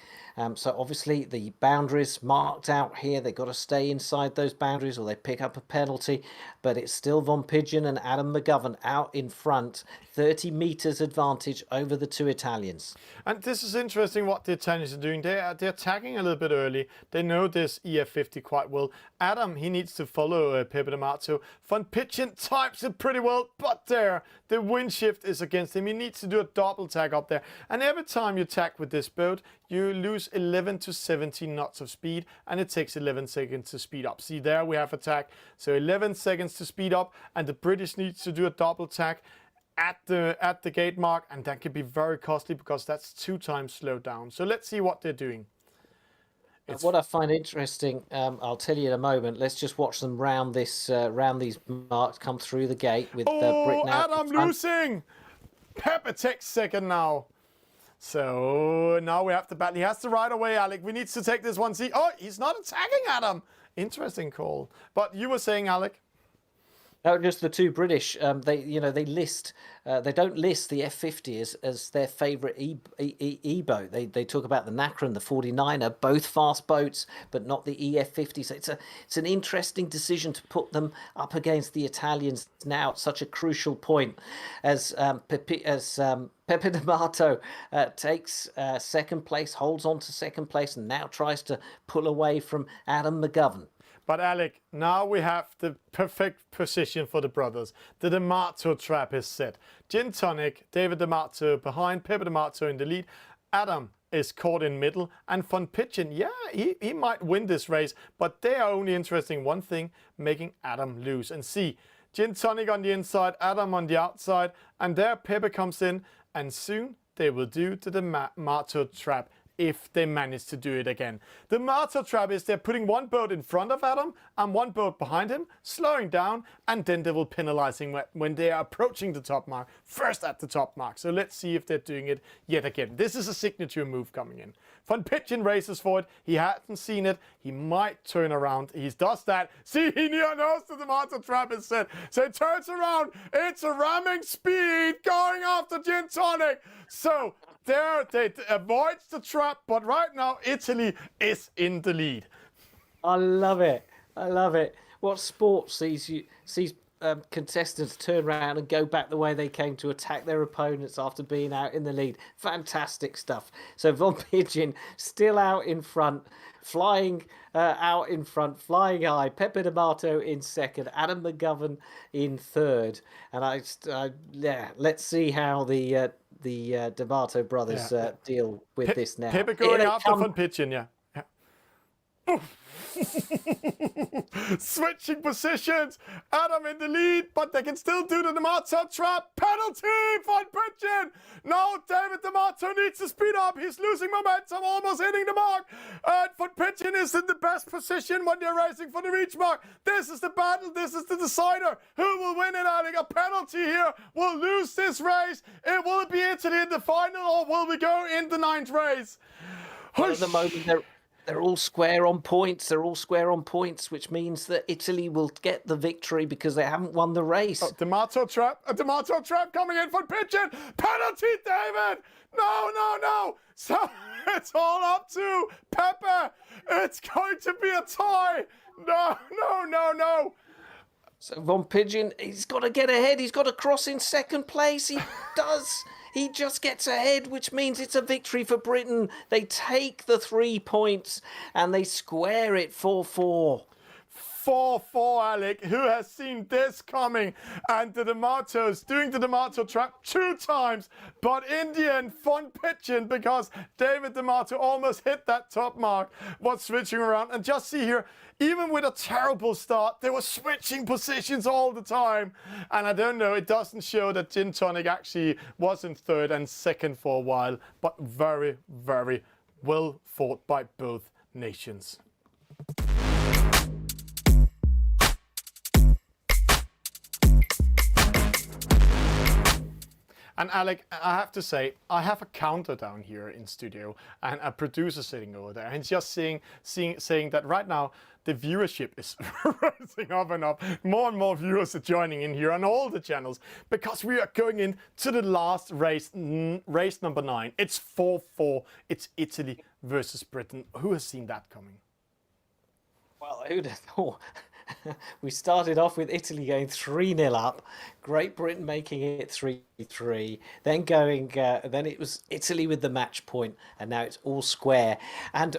So obviously the boundaries marked out here, they've got to stay inside those boundaries or they pick up a penalty, but it's still Von Pigeon and Adam McGovern out in front, 30 meters advantage over the 2 Italians. And this is interesting what the Italians are doing. They're attacking a little bit early. They know this EF50 quite well. Adam, he needs to follow Pepe D'Amato. Von Pitchen types it pretty well, but there, the wind shift is against him. He needs to do a double tag up there. And every time you tag with this boat, you lose lose 11 to 17 knots of speed, and it takes 11 seconds to speed up. See, there we have attack. So 11 seconds to speed up, and the British needs to do a double tack at the gate mark, and that can be very costly because that's 2 times slowed down. So let's see what they're doing. What I find interesting, I'll tell you in a moment. Let's just watch them round these marks, come through the gate with Britain out Adam in front. losing! Pepper takes second now. So now we have to battle. He has to ride away, Alec. We need to take this one. See, oh, he's not attacking Adam. Interesting call. But you were saying, Alec? No, just the two British. They list. They don't list the F-50 as their favourite e-boat. They talk about the Nacra and the 49er, both fast boats, but not the EF-50. So it's an interesting decision to put them up against the Italians now at such a crucial point, as Pepe D'Amato takes second place, holds on to second place, and now tries to pull away from Adam McGovern. But Alec, now we have the perfect position for the brothers. The D'Amato trap is set. Gin Tonic, David D'Amato behind, Pepe D'Amato in the lead. Adam is caught in middle, and Von Pigeon, yeah, he might win this race, but they are only interested in one thing, making Adam lose. And see, Gin Tonic on the inside, Adam on the outside, and there Pepe comes in, and soon they will do the D'Amato trap if they manage to do it again. The D'Amato trap is they're putting one boat in front of Adam and one boat behind him, slowing down, and then they will penalize him when they are approaching the top mark, first at the top mark. So let's see if they're doing it yet again. This is a signature move coming in. Von Pigeon races for it. He hasn't seen it. He might turn around. He does that. See, he knows the D'Amato trap is set. So he turns around. It's a ramming speed going after Gin Tonic. So there, they avoid the trap, but right now Italy is in the lead. I love it. I love it. What sport sees contestants turn around and go back the way they came to attack their opponents after being out in the lead? Fantastic stuff. So Von Pigeon still out in front, flying out in front, flying high. Pepe D'Amato in second, Adam McGovern in third, and let's see how the D'Amato brothers deal with this now. Pepe going after Von Pigeon, yeah. Switching positions, Adam in the lead, but they can still do the D'Amato trap. Penalty for Pigeon. No, David D'Amato needs to speed up. He's losing momentum, almost hitting the mark. And Von Pigeon is in the best position when they're racing for the reach mark. This is the battle. This is the decider. Who will win it, Alec? A penalty here will lose this race. Will it be Italy in the final, or will we go in the 9th race? At the moment, they're all square on points. They're all square on points, which means that Italy will get the victory because they haven't won the race. D'Amato trap. A D'Amato trap coming in for Pigeon. Penalty, David. No. So it's all up to Pepe. It's going to be a tie. No. So Von Pigeon, he's got to get ahead. He's got to cross in second place. He does. He just gets ahead, which means it's a victory for Britain. They take the 3 points and they square it 4-4. 4-4, Alec. Who has seen this coming? And the D'Amato's doing the D'Amato trap 2 times, but in the end, Von Pigeon, because David D'Amato almost hit that top mark, was switching around. And just see here, even with a terrible start, they were switching positions all the time. And I don't know, it doesn't show that Gin Tonic actually was in third and second for a while, but very, very well fought by both nations. And Alec, I have to say, I have a counter down here in studio and a producer sitting over there, and just saying that right now the viewership is rising up and up. More and more viewers are joining in here on all the channels because we are going into the last race, race number 9. It's 4-4. It's Italy versus Britain. Who has seen that coming? Well, who'd have thought? We started off with Italy going 3-0 up, Great Britain making it 3-3, then it was Italy with the match point, and now it's all square. And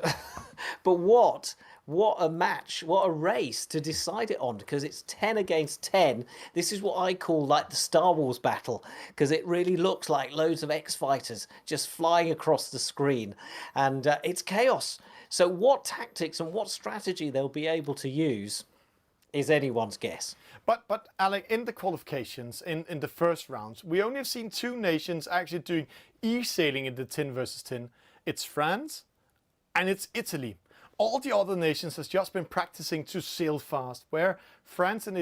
but what what a match, what a race to decide it on, because it's 10 against 10. This is what I call like the Star Wars battle, because it really looks like loads of X-fighters just flying across the screen, and it's chaos. So what tactics and what strategy they'll be able to use is anyone's guess. But Alec, in the qualifications, in the first rounds, we only have seen 2 nations actually doing eSailing in the 10 versus 10. It's France and it's Italy. All the other nations has just been practicing to sail fast, where France and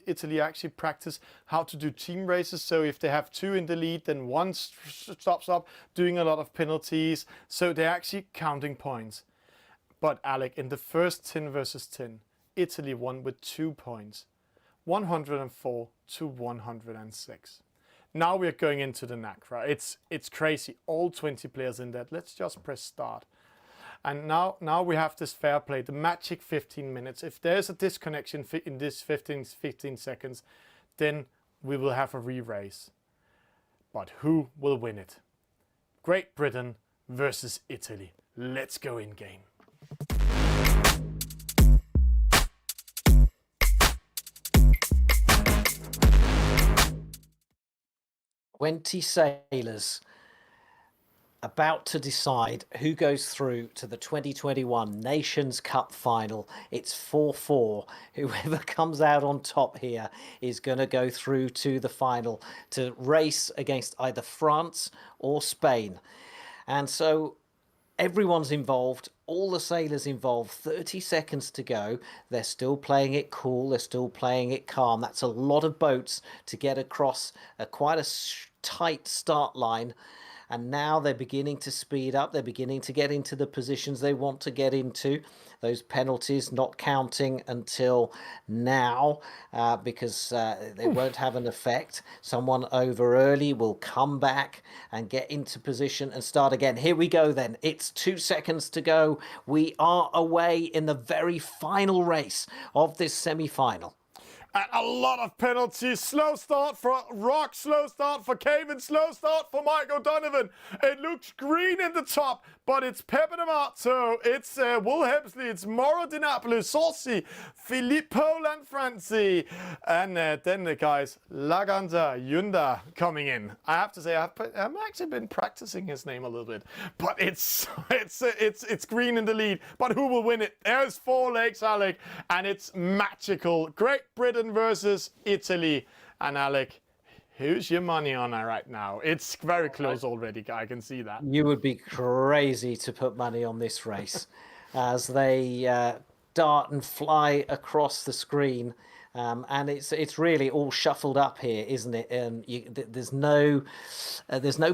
Italy actually practice how to do team races. So if they have 2 in the lead, then one stops up, doing a lot of penalties. So they're actually counting points. But Alec, in the first 10 versus 10, Italy won with 2 points, 104 to 106. Now we're going into the NACRA. It's crazy. All 20 players in that. Let's just press start. And now we have this fair play, the magic 15 minutes. If there's a disconnection in this 15 seconds, then we will have a re-race. But who will win it? Great Britain versus Italy. Let's go in game. Twenty sailors about to decide who goes through to the 2021 Nations Cup final. It's 4-4. Whoever comes out on top here is going to go through to the final to race against either France or Spain. And so everyone's involved, all the sailors involved, 30 seconds to go. They're still playing it cool, they're still playing it calm. That's a lot of boats to get across quite a tight start line. And now they're beginning to speed up. They're beginning to get into the positions they want to get into. Those penalties not counting until now because they won't have an effect. Someone over early will come back and get into position and start again. Here we go then. It's 2 seconds to go. We are away in the very final race of this semi-final. And a lot of penalties. Slow start for Rock, slow start for Caven, slow start for Mike O'Donovan. It looks green in the top, but it's Pepe D'Amato, it's Will Hemsley, it's Mauro Di Napoli, Saucy, Filippo Lanfranci, and then the guys Laganda Yunda coming in. I have to say, I've actually been practicing his name a little bit, but it's green in the lead. But who will win it? There's 4 legs, Alec, and it's magical. Great Britain versus Italy. And Alec, who's your money on right now? It's very close already, I can see that. You would be crazy to put money on this race as they dart and fly across the screen. And it's really all shuffled up here, isn't it? There's no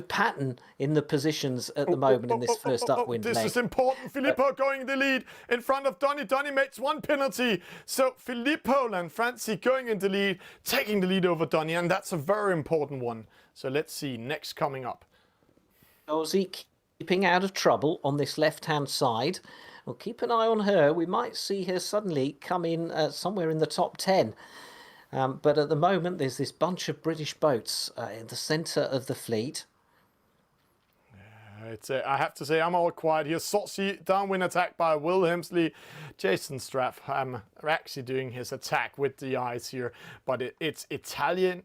pattern in the positions at the moment in this first upwind leg. This is important. Filippo going in the lead in front of Donny. Donny makes 1 penalty. So Filippo Lanfranci going in the lead, taking the lead over Donny, and that's a very important one. So let's see, next coming up. Aussie keeping out of trouble on this left-hand side. Well, keep an eye on her. We might see her suddenly come in somewhere in the top 10. But at the moment, there's this bunch of British boats in the centre of the fleet. I have to say, I'm all quiet here. Saucy downwind attack by Will Hemsley. Jason Straff actually doing his attack with the eyes here. But it's Italian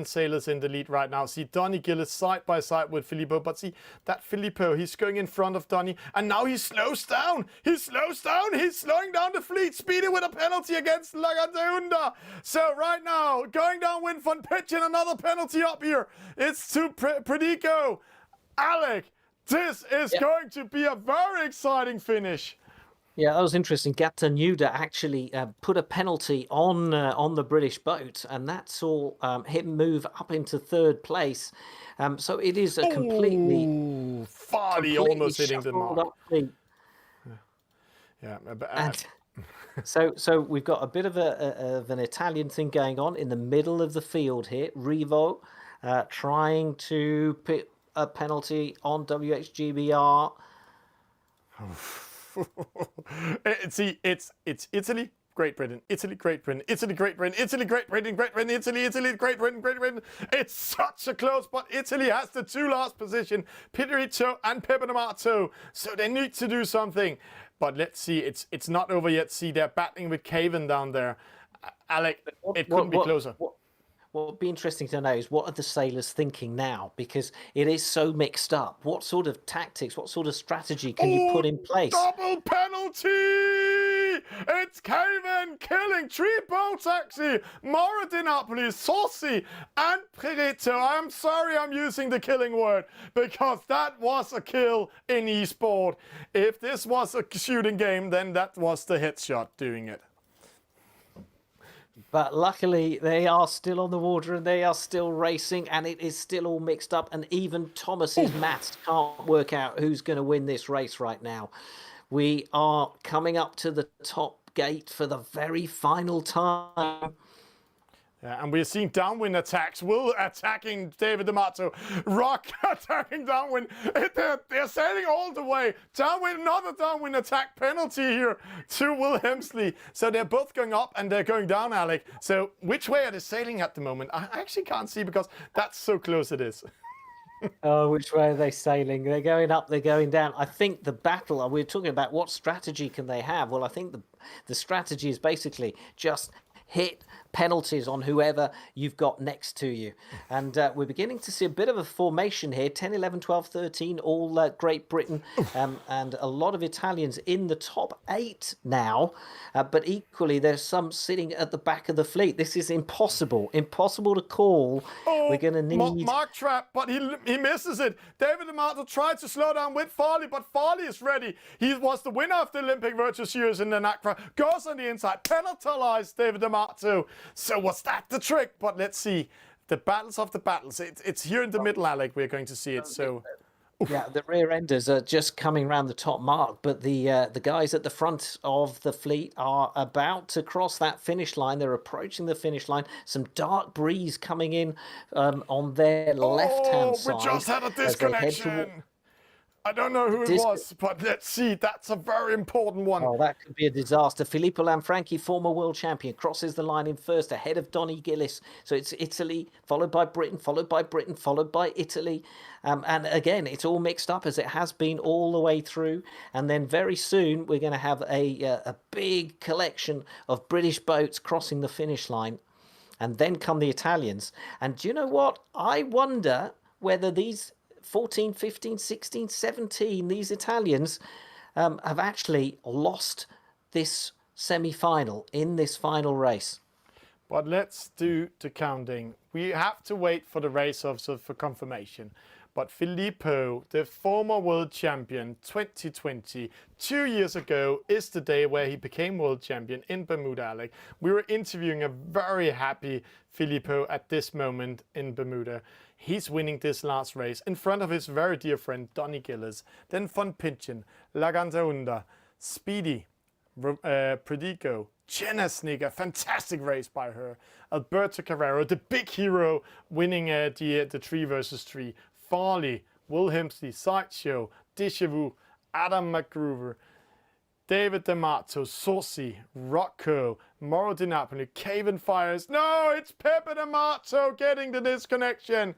sailors in the lead right now. See, Donny Gillis side by side with Filippo. But see, that Filippo, he's going in front of Donny. And now he slows down. He slows down. He's slowing down the fleet. Speeding with a penalty against Laganda. So right now, going downwind from pitching another penalty up here. It's to Predico. Alec, this is going to be a very exciting finish. Yeah, that was interesting. Gapta Nuda actually put a penalty on the British boat, and that saw him move up into 3rd place. So it is a completely Farley almost hitting the mark. Yeah, and so we've got a bit of an Italian thing going on in the middle of the field here. Revo trying to put a penalty on WHGBR. See, it's Italy Great Britain, Italy, Great Britain, Italy, Great Britain, Italy, Great Britain, Great Britain, Italy, Italy, Great Britain, Great Britain. It's such a close, but Italy has the 2 last position, Pedrito and Pepe D'Amato. So they need to do something. But let's see, it's not over yet. See, they're battling with Caven down there. Alec, it couldn't be closer. What would be interesting to know is what are the sailors thinking now? Because it is so mixed up. What sort of tactics, what sort of strategy can you put in place? Double penalty! It's Caven killing 3 boats actually. Mauro Di Napoli, Saucy and Perito. I'm sorry I'm using the killing word because that was a kill in esport. If this was a shooting game, then that was the headshot doing it. But luckily, they are still on the water and they are still racing, and it is still all mixed up. And even Thomas's maths can't work out who's going to win this race right now. We are coming up to the top gate for the very final time. Yeah, and we're seeing downwind attacks. Will attacking David D'Amato. Rock attacking downwind. They're sailing all the way. Downwind, another downwind attack penalty here to Will Hemsley. So they're both going up and they're going down, Alec. So which way are they sailing at the moment? I actually can't see because that's so close it is. Oh, which way are they sailing? They're going up, they're going down. I think the battle, we're talking about what strategy can they have. Well, I think the strategy is basically just hit penalties on whoever you've got next to you. And we're beginning to see a bit of a formation here. 10, 11, 12, 13, all Great Britain and a lot of Italians in the top 8 now. But equally, there's some sitting at the back of the fleet. This is impossible to call. We're going to need... Mark trap, but he misses it. David D'Amato tried to slow down with Farley, but Farley is ready. He was the winner of the Olympic Virtual Series in the NACRA. Goes on the inside, penalized David D'Amato. So was that the trick? But let's see. The battles of the battles. It's here in the middle, Alec. We're going to see it. So... Yeah, the rear enders are just coming around the top mark, but the guys at the front of the fleet are about to cross that finish line. They're approaching the finish line. Some dark breeze coming in on their left-hand side. We just had a disconnection. I don't know who it was, but let's see. That's a very important one. Oh, that could be a disaster. Filippo Lanfranchi, former world champion, crosses the line in first ahead of Donny Gillis. So it's Italy, followed by Britain, followed by Britain, followed by Italy. And again, it's all mixed up as it has been all the way through. And then very soon, we're going to have a big collection of British boats crossing the finish line. And then come the Italians. And do you know what? I wonder whether these 14, 15, 16, 17, these Italians have actually lost this semi-final in this final race. But let's do the counting. We have to wait for the race officer for confirmation. But Filippo, the former world champion 2020, 2 years ago, is the day where he became world champion in Bermuda, Alec. We were interviewing a very happy Filippo at this moment in Bermuda. He's winning this last race in front of his very dear friend Donny Gillis, then Von Pinchen, Laganzaunda, Speedy, Predico, Jenna Sneaker, fantastic race by her, Alberto Carrero, the big hero, winning the 3 versus 3, Farley, Will Hemsley, Sideshow, Dishevu, Adam McGruver, David D'Amato, Saucy, Rocco, Mauro Di Napoli, Caven fires. No, it's Pepe D'Amato getting the disconnection.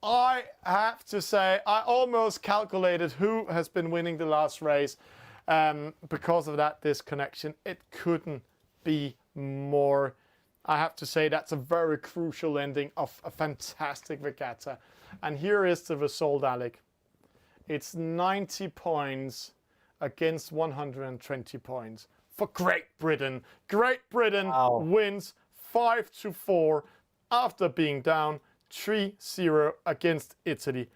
I have to say, I almost calculated who has been winning the last race because of that disconnection. It couldn't be more. I have to say that's a very crucial ending of a fantastic regatta. And here is the result, Alec. It's 90 points against 120 points for Great Britain. Great Britain wins 5-4 after being down 3-0 against Italy.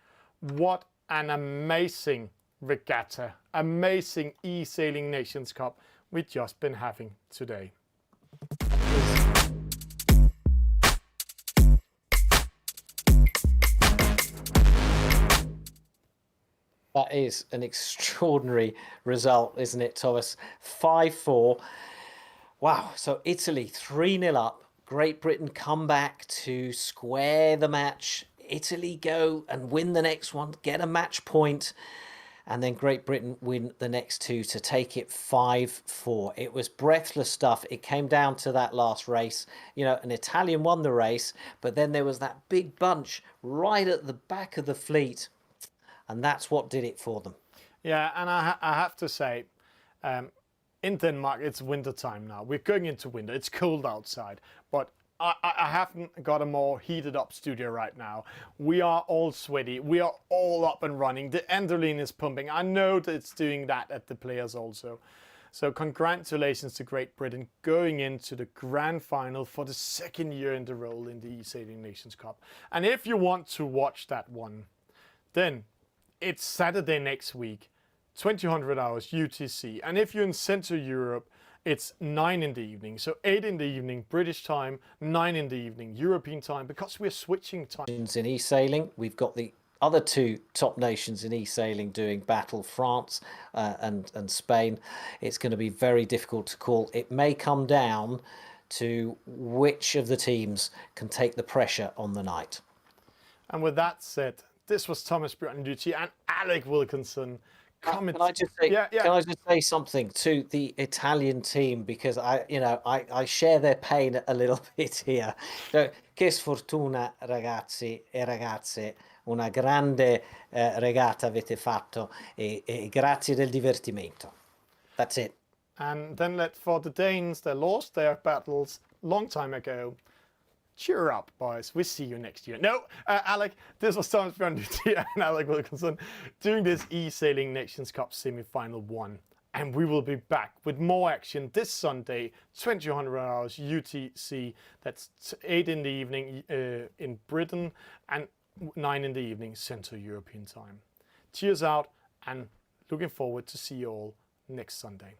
What an amazing regatta, amazing eSailing Nations Cup we've just been having today. That is an extraordinary result, isn't it, Thomas? 5-4. Wow. So Italy 3-0 up. Great Britain come back to square the match. Italy go and win the next one, get a match point. and then Great Britain win the next two to take it 5-4. It was breathless stuff. It came down to that last race. You know, an Italian won the race, but then there was that big bunch right at the back of the fleet, and that's what did it for them. Yeah, and I have to say, in Denmark, it's winter time now. We're going into winter. It's cold outside, but I haven't got a more heated up studio right now. We are all sweaty. We are all up and running. The adrenaline is pumping. I know that it's doing that at the players also. So congratulations to Great Britain going into the grand final for the second year in the row in the eSailing Nations Cup. And if you want to watch that one, then it's Saturday next week, 2000 hours UTC. And if you're in Central Europe, it's 9 in the evening. So 8 in the evening British time, 9 in the evening European time, because we're switching time. In eSailing, we've got the other two top nations in eSailing doing battle, France and Spain. It's going to be very difficult to call. It may come down to which of the teams can take the pressure on the night. And with that said, this was Thomas Bjørnducci and Alec Wilkinson. Can I just say, Can I just say something to the Italian team, because I share their pain a little bit here. So, che sfortuna, ragazzi e ragazze, una grande regata avete fatto e grazie del divertimento. That's it. And then for the Danes, they lost their battles long time ago. Cheer up, boys. We'll see you next year. No, Alec, this was Thomas Bjørnducci and Alec Wilkinson doing this eSailing Nations Cup semi-final 1. And we will be back with more action this Sunday, 2000 hours UTC. That's 8 in the evening in Britain and 9 in the evening Central European time. Cheers out, and looking forward to see you all next Sunday.